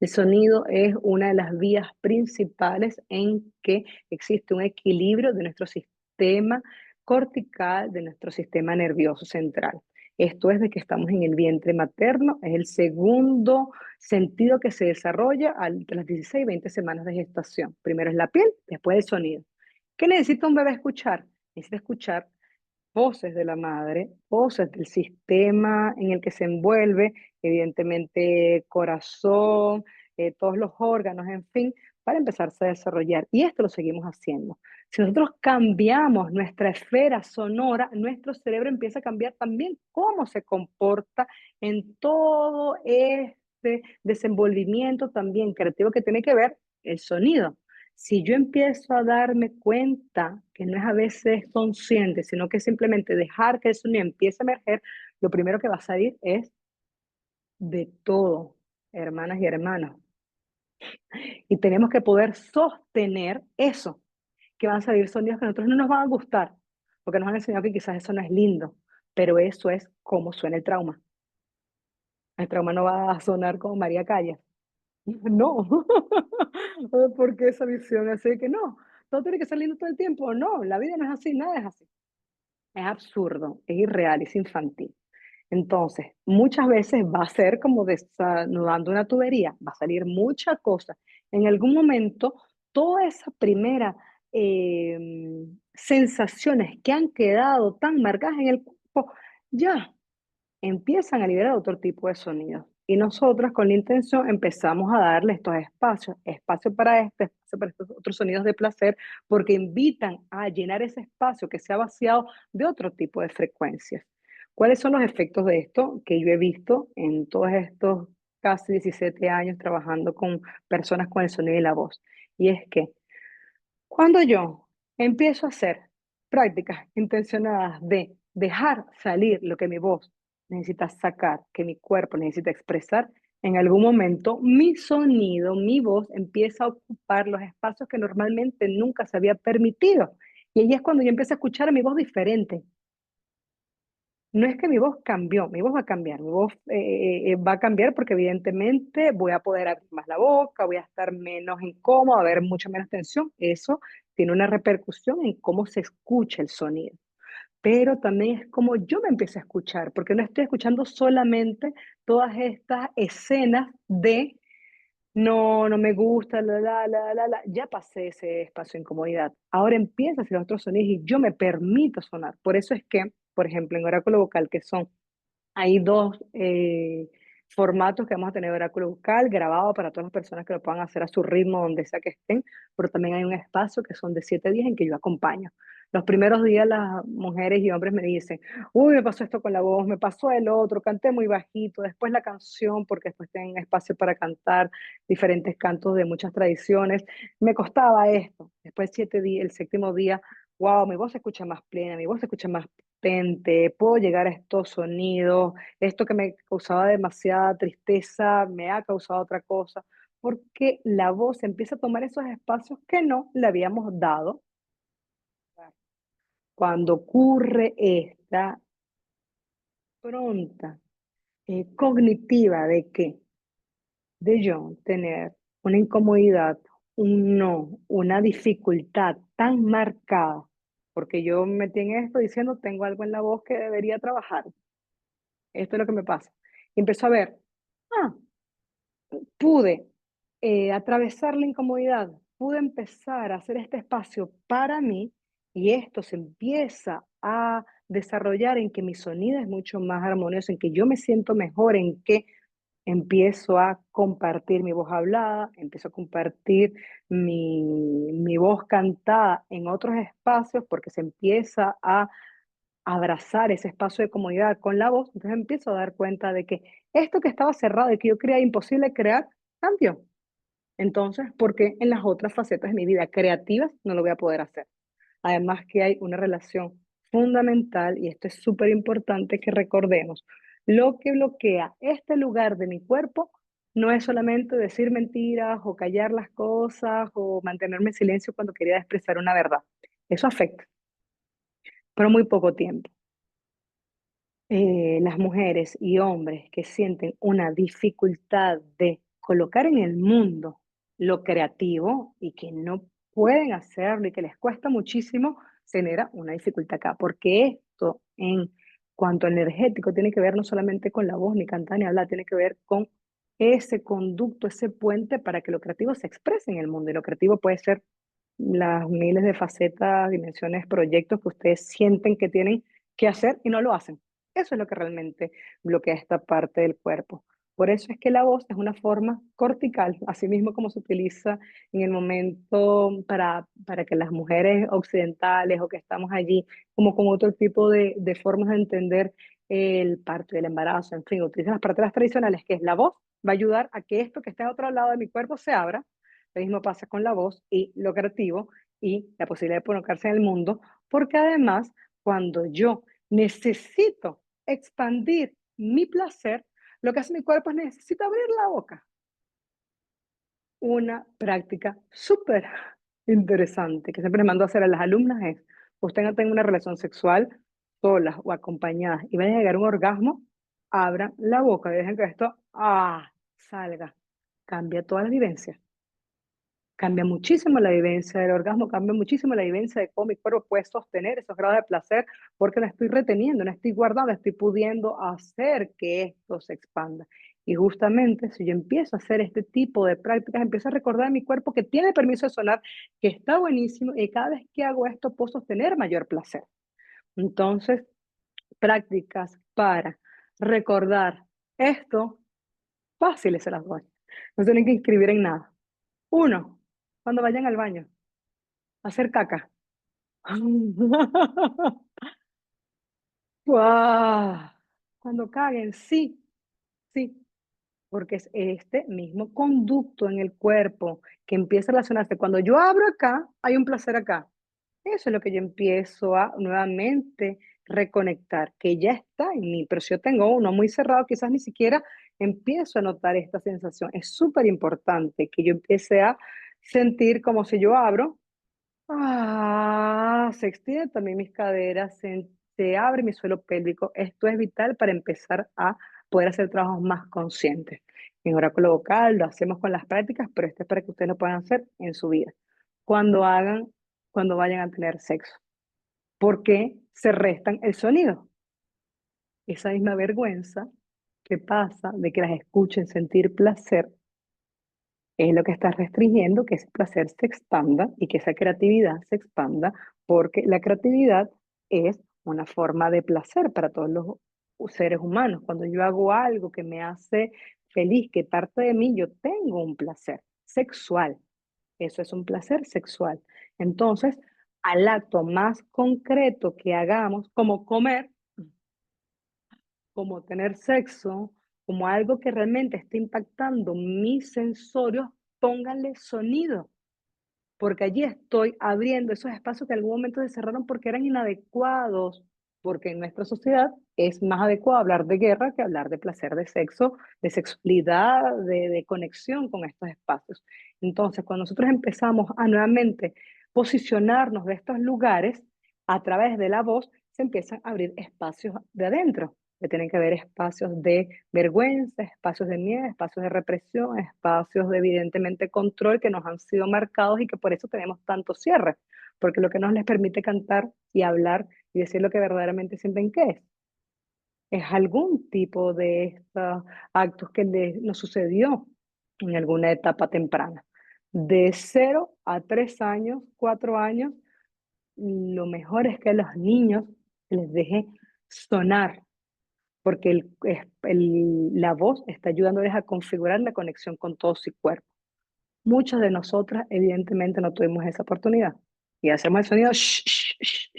El sonido es una de las vías principales en que existe un equilibrio de nuestro sistema cortical, de nuestro sistema nervioso central. Esto es de que estamos en el vientre materno, es el segundo sentido que se desarrolla a las 16 20 semanas de gestación. Primero es la piel, después el sonido. ¿Qué necesita un bebé escuchar? Necesita escuchar voces de la madre, voces del sistema en el que se envuelve, evidentemente corazón, todos los órganos, en fin, para empezarse a desarrollar. Y esto lo seguimos haciendo. Si nosotros cambiamos nuestra esfera sonora, nuestro cerebro empieza a cambiar también cómo se comporta en todo este desenvolvimiento también creativo que tiene que ver el sonido. Si yo empiezo a darme cuenta que no es a veces consciente, sino que simplemente dejar que el sonido empiece a emerger, lo primero que va a salir es de todo, hermanas y hermanos. Y tenemos que poder sostener eso, que van a salir sonidos que a nosotros no nos van a gustar, porque nos han enseñado que quizás eso no es lindo, pero eso es como suena el trauma. El trauma no va a sonar como María Callas. No, porque esa visión así de que no, todo tiene que ser lindo todo el tiempo. No, la vida no es así, nada es así. Es absurdo, es irreal, es infantil. Entonces, muchas veces va a ser como desanudando una tubería, va a salir mucha cosa. En algún momento, toda esa primera sensaciones que han quedado tan marcadas en el cuerpo, ya empiezan a liberar otro tipo de sonidos. Y nosotras con la intención empezamos a darle estos espacios, espacio para este, espacio para estos otros sonidos de placer, porque invitan a llenar ese espacio que se ha vaciado de otro tipo de frecuencias. ¿Cuáles son los efectos de esto que yo he visto en todos estos casi 17 años trabajando con personas con el sonido y la voz? Y es que cuando yo empiezo a hacer prácticas intencionadas de dejar salir lo que mi voz necesita sacar, que mi cuerpo necesita expresar, en algún momento mi sonido, mi voz empieza a ocupar los espacios que normalmente nunca se había permitido. Y ahí es cuando yo empiezo a escuchar mi voz diferente. No es que mi voz cambió, mi voz va a cambiar, mi voz va a cambiar porque evidentemente voy a poder abrir más la boca, voy a estar menos incómoda, va a haber mucha menos tensión. Eso tiene una repercusión en cómo se escucha el sonido. Pero también es como yo me empiezo a escuchar, porque no estoy escuchando solamente todas estas escenas de no, no me gusta, ya pasé ese espacio de incomodidad. Ahora empieza a hacer otros sonidos y yo me permito sonar. Por eso es que, por ejemplo, en oráculo vocal, que son hay dos formatos que vamos a tener de oráculo vocal grabado para todas las personas que lo puedan hacer a su ritmo, donde sea que estén, pero también hay un espacio que son de 7 días en que yo acompaño. Los primeros días las mujeres y hombres me dicen, uy, me pasó esto con la voz, me pasó el otro, canté muy bajito, después la canción, porque después tienen espacio para cantar diferentes cantos de muchas tradiciones, me costaba esto. Después 7 días, el séptimo día, wow, mi voz se escucha más plena, mi voz se escucha más potente, puedo llegar a estos sonidos, esto que me causaba demasiada tristeza me ha causado otra cosa, porque la voz empieza a tomar esos espacios que no le habíamos dado. Cuando ocurre esta pronta cognitiva de que, de yo tener una incomodidad, un no, una dificultad tan marcada, porque yo me metí en esto diciendo tengo algo en la voz que debería trabajar. Esto es lo que me pasa. Y empezó a ver, ah, pude atravesar la incomodidad, pude empezar a hacer este espacio para mí y esto se empieza a desarrollar en que mi sonido es mucho más armonioso, en que yo me siento mejor, en que empiezo a compartir mi voz hablada, empiezo a compartir mi voz cantada en otros espacios porque se empieza a abrazar ese espacio de comodidad con la voz, entonces empiezo a dar cuenta de que esto que estaba cerrado y que yo creía imposible crear, cambió. Entonces, porque en las otras facetas de mi vida creativas no lo voy a poder hacer? Además que hay una relación fundamental, y esto es súper importante que recordemos, lo que bloquea este lugar de mi cuerpo no es solamente decir mentiras o callar las cosas o mantenerme en silencio cuando quería expresar una verdad. Eso afecta, pero muy poco tiempo. Las mujeres y hombres que sienten una dificultad de colocar en el mundo lo creativo y que no pueden hacerlo y que les cuesta muchísimo, genera una dificultad acá, porque esto en cuanto a energético tiene que ver no solamente con la voz, ni cantar, ni hablar, tiene que ver con ese conducto, ese puente para que lo creativo se exprese en el mundo. Y lo creativo puede ser las miles de facetas, dimensiones, proyectos que ustedes sienten que tienen que hacer y no lo hacen. Eso es lo que realmente bloquea esta parte del cuerpo. Por eso es que la voz es una forma cortical, así mismo como se utiliza en el momento para que las mujeres occidentales o que estamos allí, como con otro tipo de formas de entender el parto y el embarazo, en fin, utilizan las partes tradicionales, que es la voz, va a ayudar a que esto que está a otro lado de mi cuerpo se abra. Lo mismo pasa con la voz y lo creativo y la posibilidad de colocarse en el mundo, porque además, cuando yo necesito expandir mi placer, lo que hace mi cuerpo es necesita abrir la boca. Una práctica súper interesante que siempre les mando a hacer a las alumnas es, usted no tenga una relación sexual solas o acompañadas y vayan a llegar a un orgasmo, abran la boca y dejen que esto salga. Cambia toda la vivencia. Cambia muchísimo la vivencia del orgasmo, cambia muchísimo la vivencia de cómo mi cuerpo puede sostener esos grados de placer, porque no estoy reteniendo, no estoy guardando, estoy pudiendo hacer que esto se expanda. Y justamente si yo empiezo a hacer este tipo de prácticas, empiezo a recordar a mi cuerpo que tiene permiso de sonar, que está buenísimo y cada vez que hago esto puedo sostener mayor placer. Entonces, prácticas para recordar esto, fáciles se las doy. No tienen que inscribir en nada. Uno, cuando vayan al baño, hacer caca. ¡Guau! Cuando caguen, sí, sí, porque es este mismo conducto en el cuerpo que empieza a relacionarse. Cuando yo abro acá, hay un placer acá. Eso es lo que yo empiezo a nuevamente reconectar, que ya está en mí, pero si yo tengo uno muy cerrado, quizás ni siquiera empiezo a notar esta sensación. Es súper importante que yo empiece a sentir como si yo abro. Se extienden también mis caderas, se abre mi suelo pélvico. Esto es vital para empezar a poder hacer trabajos más conscientes. En oráculo vocal lo hacemos con las prácticas, pero esto es para que ustedes lo puedan hacer en su vida. Cuando hagan, cuando vayan a tener sexo. Porque se restan el sonido. Esa misma vergüenza que pasa de que las escuchen sentir placer es lo que está restringiendo que ese placer se expanda y que esa creatividad se expanda, porque la creatividad es una forma de placer para todos los seres humanos. Cuando yo hago algo que me hace feliz, que parte de mí, yo tengo un placer sexual. Eso es un placer sexual. Entonces, al acto más concreto que hagamos, como comer, como tener sexo, como algo que realmente esté impactando mis sensorios, pónganle sonido, porque allí estoy abriendo esos espacios que en algún momento se cerraron porque eran inadecuados, porque en nuestra sociedad es más adecuado hablar de guerra que hablar de placer, de sexo, de sexualidad, de conexión con estos espacios. Entonces, cuando nosotros empezamos a nuevamente posicionarnos de estos lugares, a través de la voz, se empiezan a abrir espacios de adentro, que tienen que haber espacios de vergüenza, espacios de miedo, espacios de represión, espacios de evidentemente control que nos han sido marcados y que por eso tenemos tanto cierre, porque lo que nos les permite cantar y hablar y decir lo que verdaderamente sienten que es algún tipo de estos actos que nos sucedió en alguna etapa temprana. De 0 a 3 años, 4 años, lo mejor es que a los niños les deje sonar, porque la voz está ayudándoles a configurar la conexión con todo su cuerpo. Muchas de nosotras, evidentemente, no tuvimos esa oportunidad. Y hacemos el sonido, shh, shh, shh.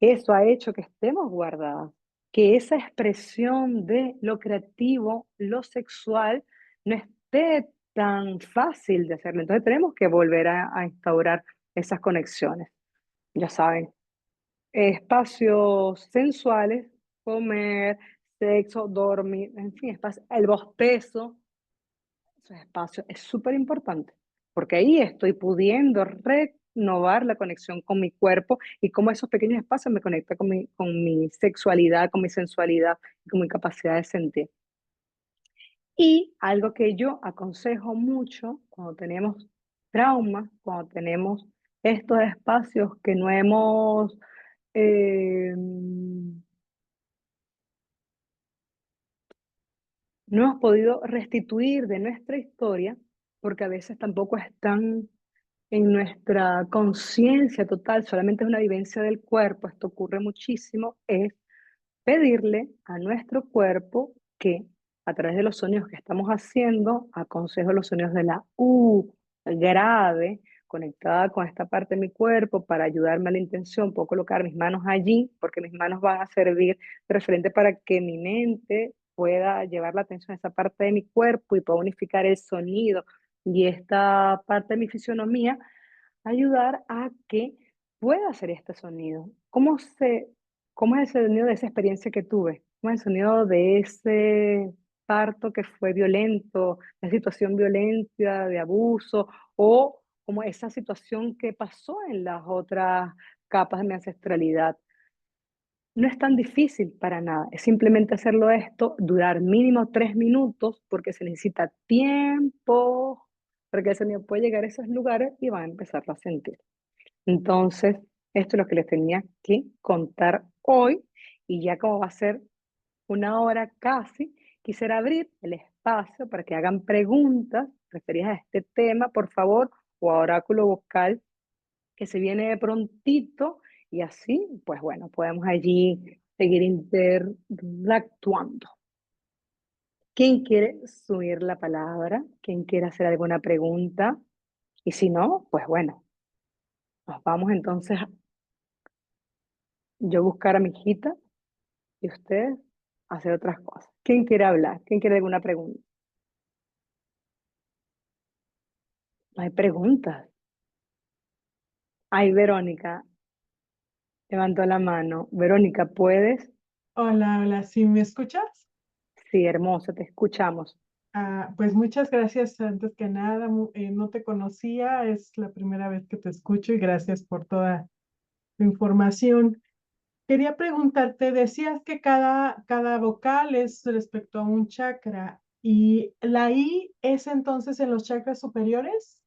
Eso ha hecho que estemos guardadas, que esa expresión de lo creativo, lo sexual, no esté tan fácil de hacerlo. Entonces tenemos que volver a instaurar esas conexiones. Ya saben, espacios sensuales, comer, sexo, dormir, en fin, el bostezo, esos espacios es súper importante, porque ahí estoy pudiendo renovar la conexión con mi cuerpo y cómo esos pequeños espacios me conectan con mi sexualidad, con mi sensualidad y con mi capacidad de sentir. Y algo que yo aconsejo mucho cuando tenemos traumas, cuando tenemos estos espacios que eh, no hemos podido restituir de nuestra historia, porque a veces tampoco están en nuestra conciencia total, solamente es una vivencia del cuerpo, esto ocurre muchísimo, es pedirle a nuestro cuerpo que a través de los sonidos que estamos haciendo, aconsejo los sonidos de la U grave, conectada con esta parte de mi cuerpo para ayudarme a la intención, puedo colocar mis manos allí, porque mis manos van a servir de referente para que mi mente pueda llevar la atención a esa parte de mi cuerpo y pueda unificar el sonido y esta parte de mi fisionomía, ayudar a que pueda hacer este sonido. ¿Cómo es el sonido de esa experiencia que tuve? ¿Cómo es el sonido de ese parto que fue violento, la situación violenta, de abuso, o como esa situación que pasó en las otras capas de mi ancestralidad? No es tan difícil para nada, es simplemente hacerlo esto, durar mínimo 3 minutos, porque se necesita tiempo para que el sonido pueda llegar a esos lugares y van a empezar a sentir. Entonces, esto es lo que les tenía que contar hoy, y ya como va a ser una hora casi, quisiera abrir el espacio para que hagan preguntas referidas a este tema, por favor, o a oráculo vocal que se viene de prontito, y así, pues bueno, podemos allí seguir interactuando. ¿Quién quiere subir la palabra? ¿Quién quiere hacer alguna pregunta? Y si no, pues bueno, nos vamos entonces yo buscar a mi hijita y ustedes hacer otras cosas. ¿Quién quiere hablar? ¿Quién quiere alguna pregunta? No hay preguntas. Ay, Verónica levantó la mano. Verónica, ¿puedes? Hola, hola, ¿sí me escuchas? Sí, hermosa, te escuchamos. Pues muchas gracias antes que nada, no te conocía, es la primera vez que te escucho y gracias por toda tu información. Quería preguntarte, decías que cada vocal es respecto a un chakra y la I es entonces en los chakras superiores.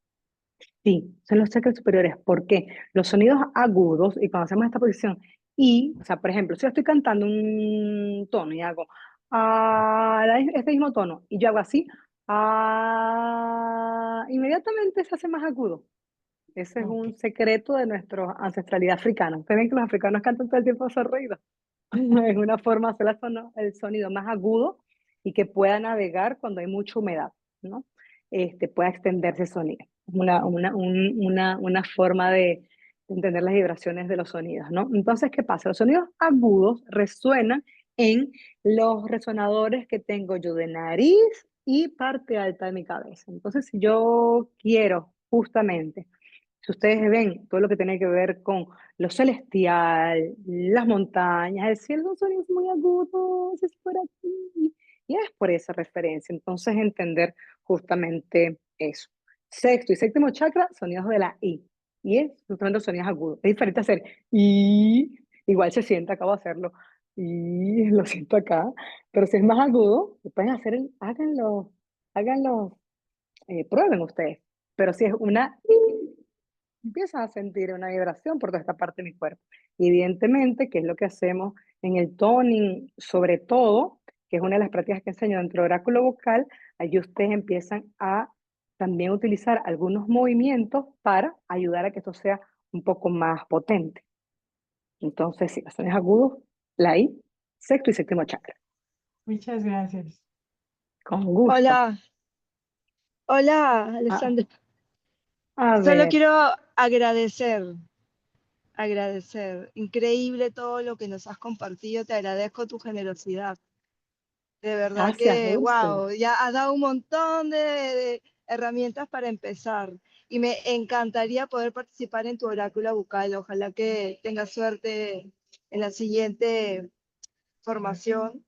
Sí, son los chakras superiores. ¿Por qué? Los sonidos agudos, y cuando hacemos esta posición, y, o sea, por ejemplo, si yo estoy cantando un tono y hago este mismo tono, y yo hago así, inmediatamente se hace más agudo. Ese es Ok, un secreto de nuestra ancestralidad africana. Ustedes ven que los africanos cantan todo el tiempo sorridos. Es una forma de hacer el sonido más agudo y que pueda navegar cuando hay mucha humedad, ¿no? Pueda extenderse el sonido. Una forma de entender las vibraciones de los sonidos, ¿no? Entonces, ¿qué pasa? Los sonidos agudos resuenan en los resonadores que tengo yo de nariz y parte alta de mi cabeza. Entonces, si yo quiero justamente, si ustedes ven todo lo que tiene que ver con lo celestial, las montañas, el cielo, son sonidos muy agudos, es por aquí. Y es por esa referencia. Entonces, entender justamente eso. Sexto y séptimo chakra, sonidos de la I. Y es justamente los sonidos agudos. Es diferente hacer I, igual se siente, acabo de hacerlo. Y lo siento acá. Pero si es más agudo, pueden hacer, háganlo, prueben ustedes. Pero si es una I, empiezan a sentir una vibración por toda esta parte de mi cuerpo. Y evidentemente, que es lo que hacemos en el toning, sobre todo, que es una de las prácticas que enseño dentro del oráculo vocal, allí ustedes empiezan a también utilizar algunos movimientos para ayudar a que esto sea un poco más potente. Entonces, si los sonidos agudos, la I, sexto y séptimo chakra. muchas gracias. Con gusto. Hola, hola, A, Alessandra. a Solo ver, quiero agradecer. Increíble todo lo que nos has compartido. Te agradezco tu generosidad. De verdad gracias, que, Dulce. wow, ya has dado un montón de herramientas para empezar. Y me encantaría poder participar en tu oráculo bucal. Ojalá que tengas suerte en la siguiente formación.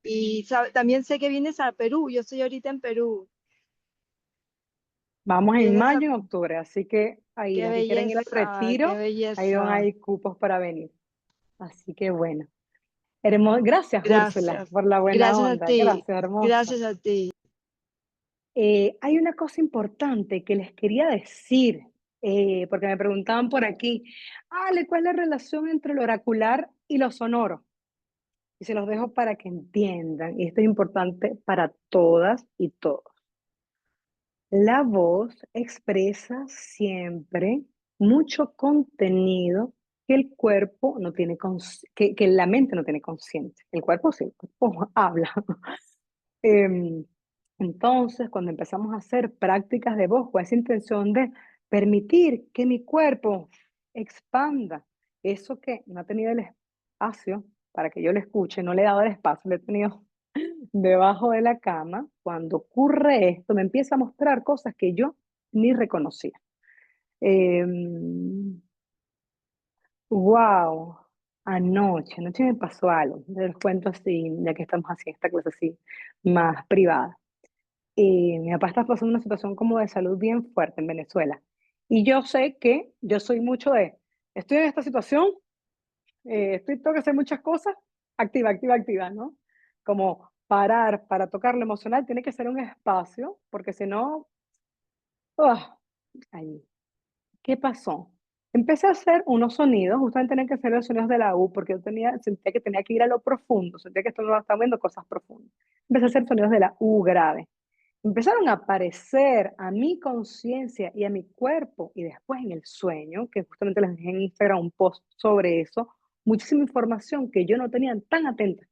Y también sé que vienes a Perú. Yo estoy ahorita en Perú. Vamos en Vienes a... mayo y en octubre, así que ahí Qué los que quieren ir al belleza, qué retiro, ahí van belleza. hay cupos para venir. Así que bueno. Gracias, Úrsula, Gracias. por la buena Gracias a onda. ti. Gracias, hermosa. Gracias a ti. Hay una cosa importante que les quería decir, porque me preguntaban por aquí, Ale, ¿cuál es la relación entre lo oracular y lo sonoro? Y se los dejo para que entiendan, y esto es importante para todas y todos. La voz expresa siempre mucho contenido que el cuerpo no tiene, que la mente no tiene consciente. El cuerpo sí, el cuerpo habla. Em, entonces, cuando empezamos a hacer prácticas de voz con esa intención de permitir que mi cuerpo expanda, eso que no ha tenido el espacio para que yo lo escuche, no le he dado el espacio, lo he tenido debajo de la cama, cuando ocurre esto, me empieza a mostrar cosas que yo ni reconocía. Wow, anoche me pasó algo, les cuento así, ya que estamos haciendo esta clase así más privada. Mi papá está pasando una situación como de salud bien fuerte en Venezuela. Y yo sé que yo soy mucho de, estoy en esta situación, tengo que hacer muchas cosas, activa, activa, activa, ¿no? Como parar para tocar lo emocional tiene que ser un espacio, porque si no, ¡ah! Ahí. ¿Qué pasó? Empecé a hacer unos sonidos, justamente tenían que ser los sonidos de la U, porque sentía que tenía que ir a lo profundo, sentía que esto no estaba viendo cosas profundas. Empecé a hacer sonidos de la U grave. Empezaron a aparecer a mi conciencia y a mi cuerpo, y después en el sueño, que justamente les dejé en Instagram un post sobre eso, muchísima información que yo no tenía tan atenta.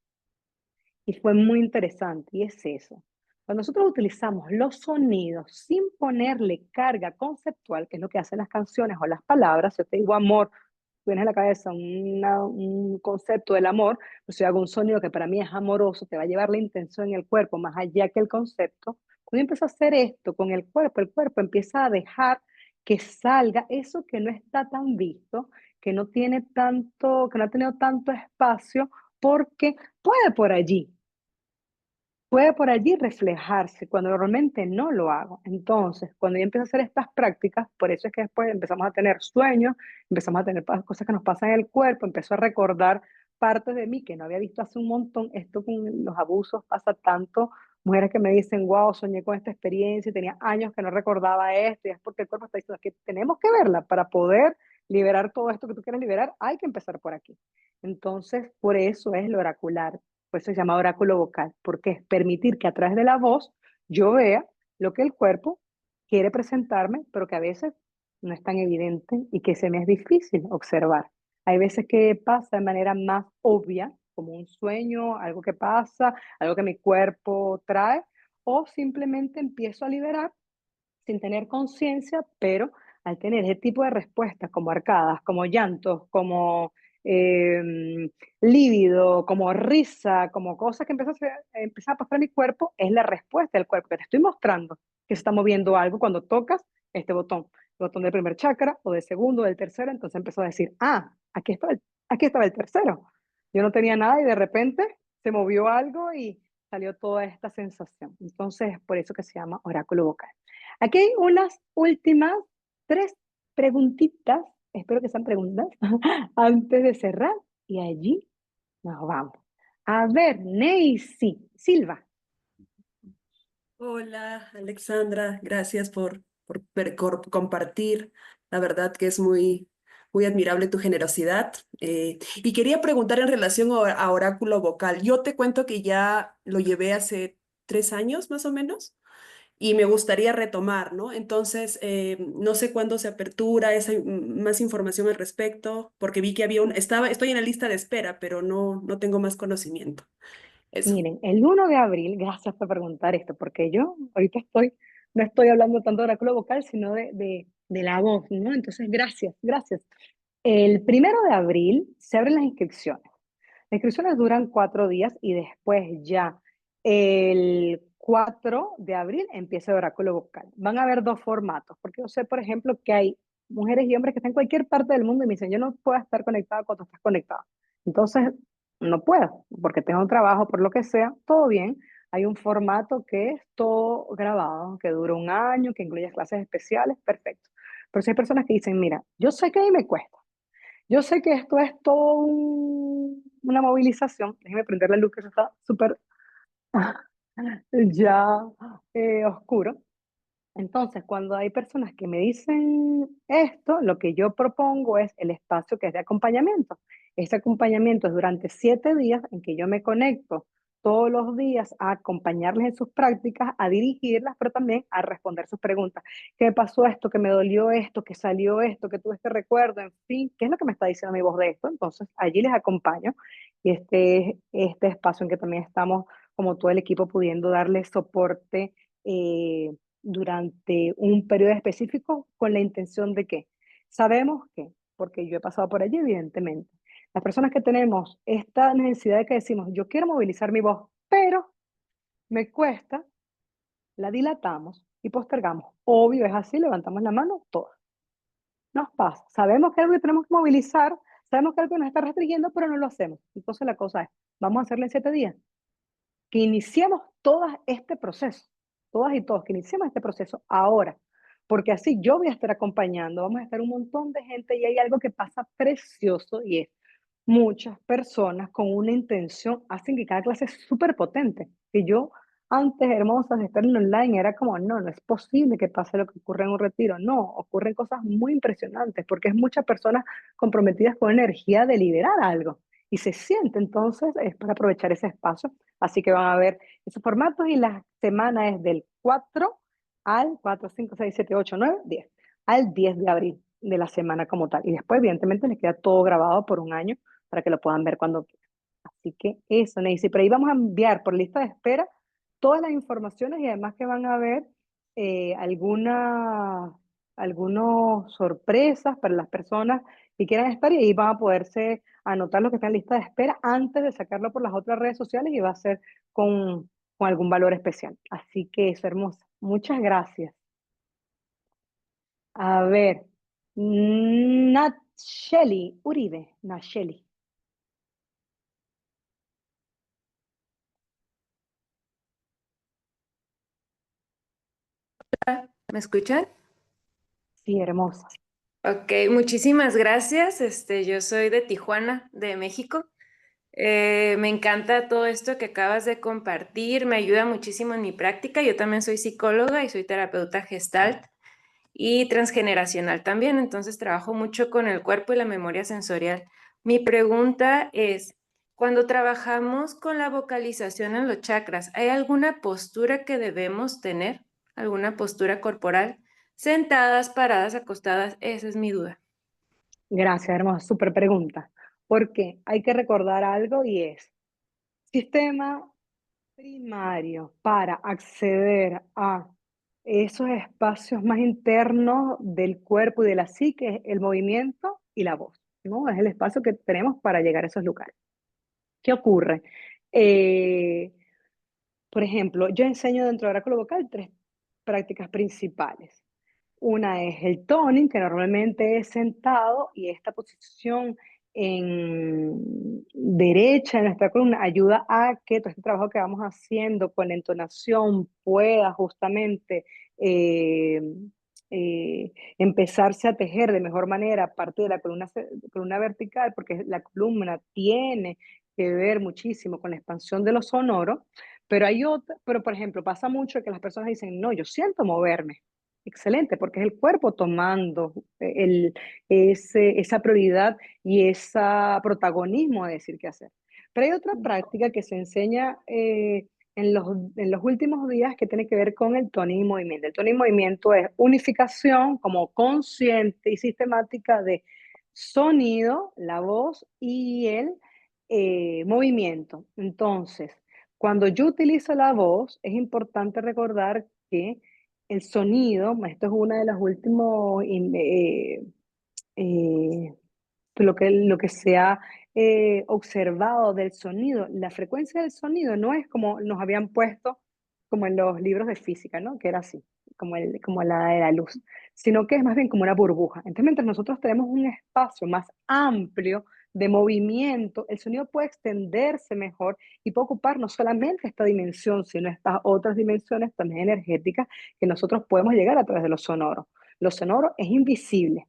Y fue muy interesante, y es eso. Cuando nosotros utilizamos los sonidos sin ponerle carga conceptual, que es lo que hacen las canciones o las palabras, si yo te digo amor, tienes en la cabeza un concepto del amor, pues si yo hago un sonido que para mí es amoroso, te va a llevar la intención en el cuerpo más allá que el concepto. Cuando yo empiezo a hacer esto con el cuerpo empieza a dejar que salga eso que no está tan visto, que no tiene tanto, que no ha tenido tanto espacio, porque puede por allí reflejarse cuando normalmente no lo hago. Entonces, cuando yo empiezo a hacer estas prácticas, por eso es que después empezamos a tener sueños, empezamos a tener cosas que nos pasan en el cuerpo, empezó a recordar partes de mí que no había visto hace un montón. Esto con los abusos pasa tanto. Mujeres que me dicen, wow, soñé con esta experiencia y tenía años que no recordaba esto, y es porque el cuerpo está diciendo que tenemos que verla para poder liberar todo esto que tú quieres liberar, hay que empezar por aquí. Entonces, por eso es lo oracular. Por eso se llama oráculo vocal, porque es permitir que a través de la voz yo vea lo que el cuerpo quiere presentarme, pero que a veces no es tan evidente y que se me es difícil observar. Hay veces que pasa de manera más obvia, como un sueño, algo que pasa, algo que mi cuerpo trae, o simplemente empiezo a liberar sin tener conciencia, pero al tener ese tipo de respuestas como arcadas, como llantos, como lívido, como risa, como cosas que empiezan a pasar en mi cuerpo, es la respuesta del cuerpo, que te estoy mostrando que se está moviendo algo cuando tocas este botón, el botón del primer chakra o del segundo, del tercero, entonces empezó a decir, aquí estaba el tercero. Yo no tenía nada y de repente se movió algo y salió toda esta sensación. Entonces, es por eso que se llama oráculo vocal. Aquí hay unas últimas 3 preguntitas, espero que sean preguntas, antes de cerrar y allí nos vamos. A ver, Neisy Silva. Hola, Alexandra, gracias por compartir. La verdad que es muy admirable tu generosidad. Y quería preguntar en relación a oráculo vocal. Yo te cuento que ya lo llevé hace 3 años más o menos y me gustaría retomar, ¿no? Entonces, no sé cuándo se apertura más información al respecto, porque vi que estoy en la lista de espera, pero no tengo más conocimiento. Eso. Miren, el 1 de abril, gracias por preguntar esto, porque yo ahorita no estoy hablando tanto de oráculo vocal, sino de la voz, ¿no? Entonces, gracias, gracias. El 1 de abril se abren las inscripciones. Las inscripciones duran 4 días y después ya el 4 de abril empieza el oráculo vocal. Van a haber 2 formatos, porque yo sé, por ejemplo, que hay mujeres y hombres que están en cualquier parte del mundo y me dicen, yo no puedo estar conectada cuando estás conectada. Entonces, no puedo, porque tengo un trabajo, por lo que sea, todo bien. Hay un formato que es todo grabado, que dura un año, que incluye clases especiales, perfecto. Pero si hay personas que dicen, mira, yo sé que a mí me cuesta, yo sé que esto es todo una movilización. Déjeme prender la luz que eso está súper ya oscuro. Entonces, cuando hay personas que me dicen esto, lo que yo propongo es el espacio que es de acompañamiento. Ese acompañamiento es durante 7 días en que yo me conecto todos los días a acompañarles en sus prácticas, a dirigirlas, pero también a responder sus preguntas. ¿Qué me pasó esto? ¿Qué me dolió esto? ¿Qué salió esto? ¿Qué tuve este recuerdo? En fin, ¿qué es lo que me está diciendo mi voz de esto? Entonces, allí les acompaño y este espacio en que también estamos, como todo el equipo, pudiendo darle soporte. Durante un periodo específico con la intención de que sabemos que, porque yo he pasado por allí, evidentemente, las personas que tenemos esta necesidad de que decimos, yo quiero movilizar mi voz, pero me cuesta, la dilatamos y postergamos. Obvio, es así, levantamos la mano, todos. Nos pasa. Sabemos que algo que tenemos que movilizar, sabemos que algo nos está restringiendo, pero no lo hacemos. Entonces la cosa es, vamos a hacerlo en 7 días. Que iniciemos todo este proceso, todas y todos, que iniciemos este proceso ahora, porque así yo voy a estar acompañando, vamos a estar un montón de gente y hay algo que pasa precioso y es muchas personas con una intención hacen que cada clase es súper potente. Que yo antes, hermosas, de estar en online era como, no, no es posible que pase lo que ocurre en un retiro. No, ocurren cosas muy impresionantes porque es muchas personas comprometidas con energía de liderar algo y se siente, entonces es para aprovechar ese espacio. Así que van a ver esos formatos y la semana es del 4 al 4 5 6 7 8 9 10 al 10 de abril de la semana como tal. Y después, evidentemente, les queda todo grabado por un año para que lo puedan ver cuando quieran. Así que eso, Neisy. Pero ahí vamos a enviar por lista de espera todas las informaciones y además que van a ver algunas sorpresas para las personas que quieran estar y ahí van a poderse anotar lo que está en lista de espera antes de sacarlo por las otras redes sociales y va a ser con algún valor especial. Así que eso, hermosa. Muchas gracias. A ver, Nacheli Uribe, Nacheli. ¿Me escuchan? Sí, hermosa. Ok, muchísimas gracias. Yo soy de Tijuana, de México. Me encanta todo esto que acabas de compartir, me ayuda muchísimo en mi práctica. Yo también soy psicóloga y soy terapeuta gestalt y transgeneracional también, entonces trabajo mucho con el cuerpo y la memoria sensorial. Mi pregunta es, cuando trabajamos con la vocalización en los chakras, ¿hay alguna postura que debemos tener? ¿Alguna postura corporal? Sentadas, paradas, acostadas, esa es mi duda. Gracias, hermosa. Súper pregunta. Porque hay que recordar algo y es, sistema primario para acceder a esos espacios más internos del cuerpo y de la psique, es el movimiento y la voz, ¿no? Es el espacio que tenemos para llegar a esos lugares. ¿Qué ocurre? Eh, por ejemplo, yo enseño dentro de Oráculo Vocal 3 prácticas principales. Una es el toning, que normalmente es sentado, y esta posición en derecha en nuestra columna ayuda a que todo este trabajo que vamos haciendo con la entonación pueda justamente eh, empezarse a tejer de mejor manera a partir de la columna vertical, porque la columna tiene que ver muchísimo con la expansión de lo sonoro, pero por ejemplo, pasa mucho que las personas dicen, no, yo siento moverme. Excelente, porque es el cuerpo tomando esa prioridad y ese protagonismo de decir qué hacer. Pero hay otra práctica que se enseña en los últimos días que tiene que ver con el toning y movimiento. El toning y movimiento es unificación como consciente y sistemática de sonido, la voz y el movimiento. Entonces, cuando yo utilizo la voz, es importante recordar que el sonido, esto es una de las últimos, eh, lo que se ha observado del sonido. La frecuencia del sonido no es como nos habían puesto como en los libros de física, ¿no? Que era así, como la de la luz, sino que es más bien como una burbuja. Entonces, mientras nosotros tenemos un espacio más amplio de movimiento, el sonido puede extenderse mejor y puede ocupar no solamente esta dimensión, sino estas otras dimensiones también energéticas que nosotros podemos llegar a través de lo sonoro. Lo sonoro es invisible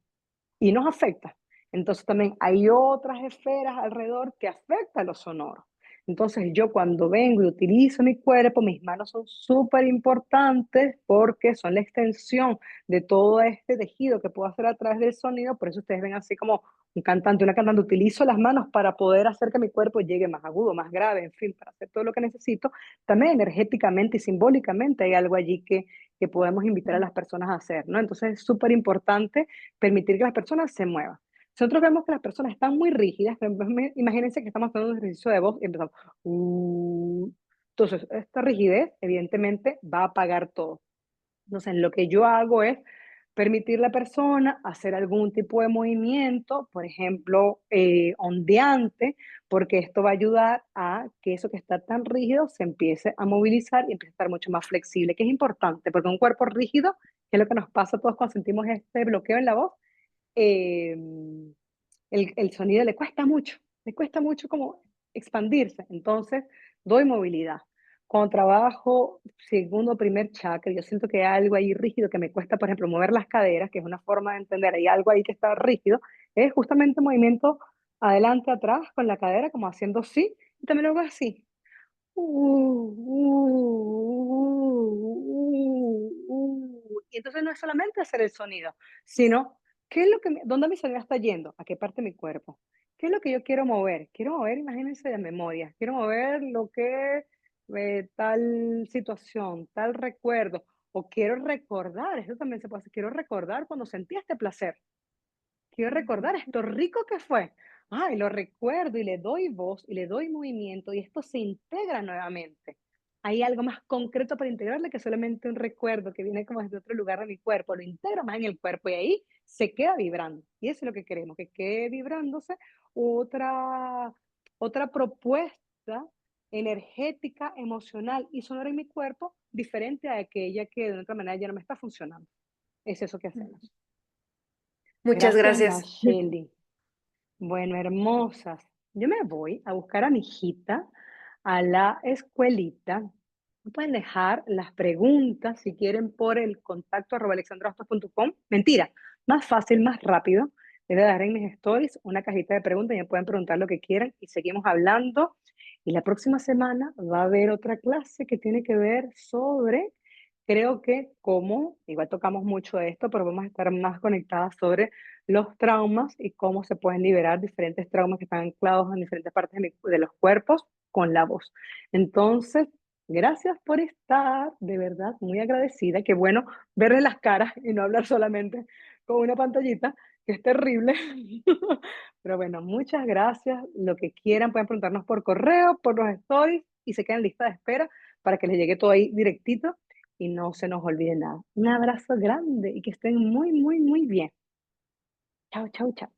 y nos afecta. Entonces también hay otras esferas alrededor que afectan lo sonoro. Entonces yo cuando vengo y utilizo mi cuerpo, mis manos son súper importantes porque son la extensión de todo este tejido que puedo hacer a través del sonido. Por eso ustedes ven así como un cantante, una cantante, utilizo las manos para poder hacer que mi cuerpo llegue más agudo, más grave, en fin, para hacer todo lo que necesito. También energéticamente y simbólicamente hay algo allí que podemos invitar a las personas a hacer, ¿no? Entonces es súper importante permitir que las personas se muevan. Si nosotros vemos que las personas están muy rígidas, imagínense que estamos haciendo un ejercicio de voz y empezamos. Entonces, esta rigidez, evidentemente, va a apagar todo. Entonces, lo que yo hago es permitir a la persona hacer algún tipo de movimiento, por ejemplo, ondeante, porque esto va a ayudar a que eso que está tan rígido se empiece a movilizar y empiece a estar mucho más flexible, que es importante, porque un cuerpo rígido, que es lo que nos pasa a todos cuando sentimos este bloqueo en la voz, eh, el sonido le cuesta mucho como expandirse. Entonces, doy movilidad. Cuando trabajo segundo o primer chakra, yo siento que hay algo ahí rígido que me cuesta, por ejemplo, mover las caderas, que es una forma de entender, hay algo ahí que está rígido, es justamente movimiento adelante, atrás, con la cadera, como haciendo así, y también lo hago así. Y entonces no es solamente hacer el sonido, sino ¿qué es lo que dónde mi sonido está yendo? ¿A qué parte de mi cuerpo? ¿Qué es lo que yo quiero mover? Quiero mover, imagínense, de memoria. Quiero mover lo que tal situación, tal recuerdo. O quiero recordar, eso también se puede hacer. Quiero recordar cuando sentí este placer. Quiero recordar esto rico que fue. Ay, lo recuerdo y le doy voz y le doy movimiento y esto se integra nuevamente. Hay algo más concreto para integrarle que solamente un recuerdo que viene como desde otro lugar de mi cuerpo. Lo integro más en el cuerpo y ahí se queda vibrando. Y eso es lo que queremos, que quede vibrándose otra propuesta energética, emocional y sonora en mi cuerpo diferente a aquella que de otra manera ya no me está funcionando. Es eso que hacemos. Muchas Gracias, gracias. Nacheli. Bueno, hermosas, yo me voy a buscar a mi hijita a la escuelita. Me pueden dejar las preguntas si quieren por el contacto @alexandrahostos.com. Mentira, más fácil, más rápido. Les voy a dar en mis stories una cajita de preguntas y me pueden preguntar lo que quieran y seguimos hablando. Y la próxima semana va a haber otra clase que tiene que ver sobre, creo que como, igual tocamos mucho de esto, pero vamos a estar más conectadas sobre los traumas y cómo se pueden liberar diferentes traumas que están anclados en diferentes partes de los cuerpos con la voz. Entonces, gracias por estar, de verdad, muy agradecida. Qué bueno verles las caras y no hablar solamente con una pantallita, que es terrible. Pero bueno, muchas gracias. Lo que quieran pueden preguntarnos por correo, por los stories y se quedan en lista de espera para que les llegue todo ahí directito y no se nos olvide nada. Un abrazo grande y que estén muy, muy, muy bien. Chao, chao, chao.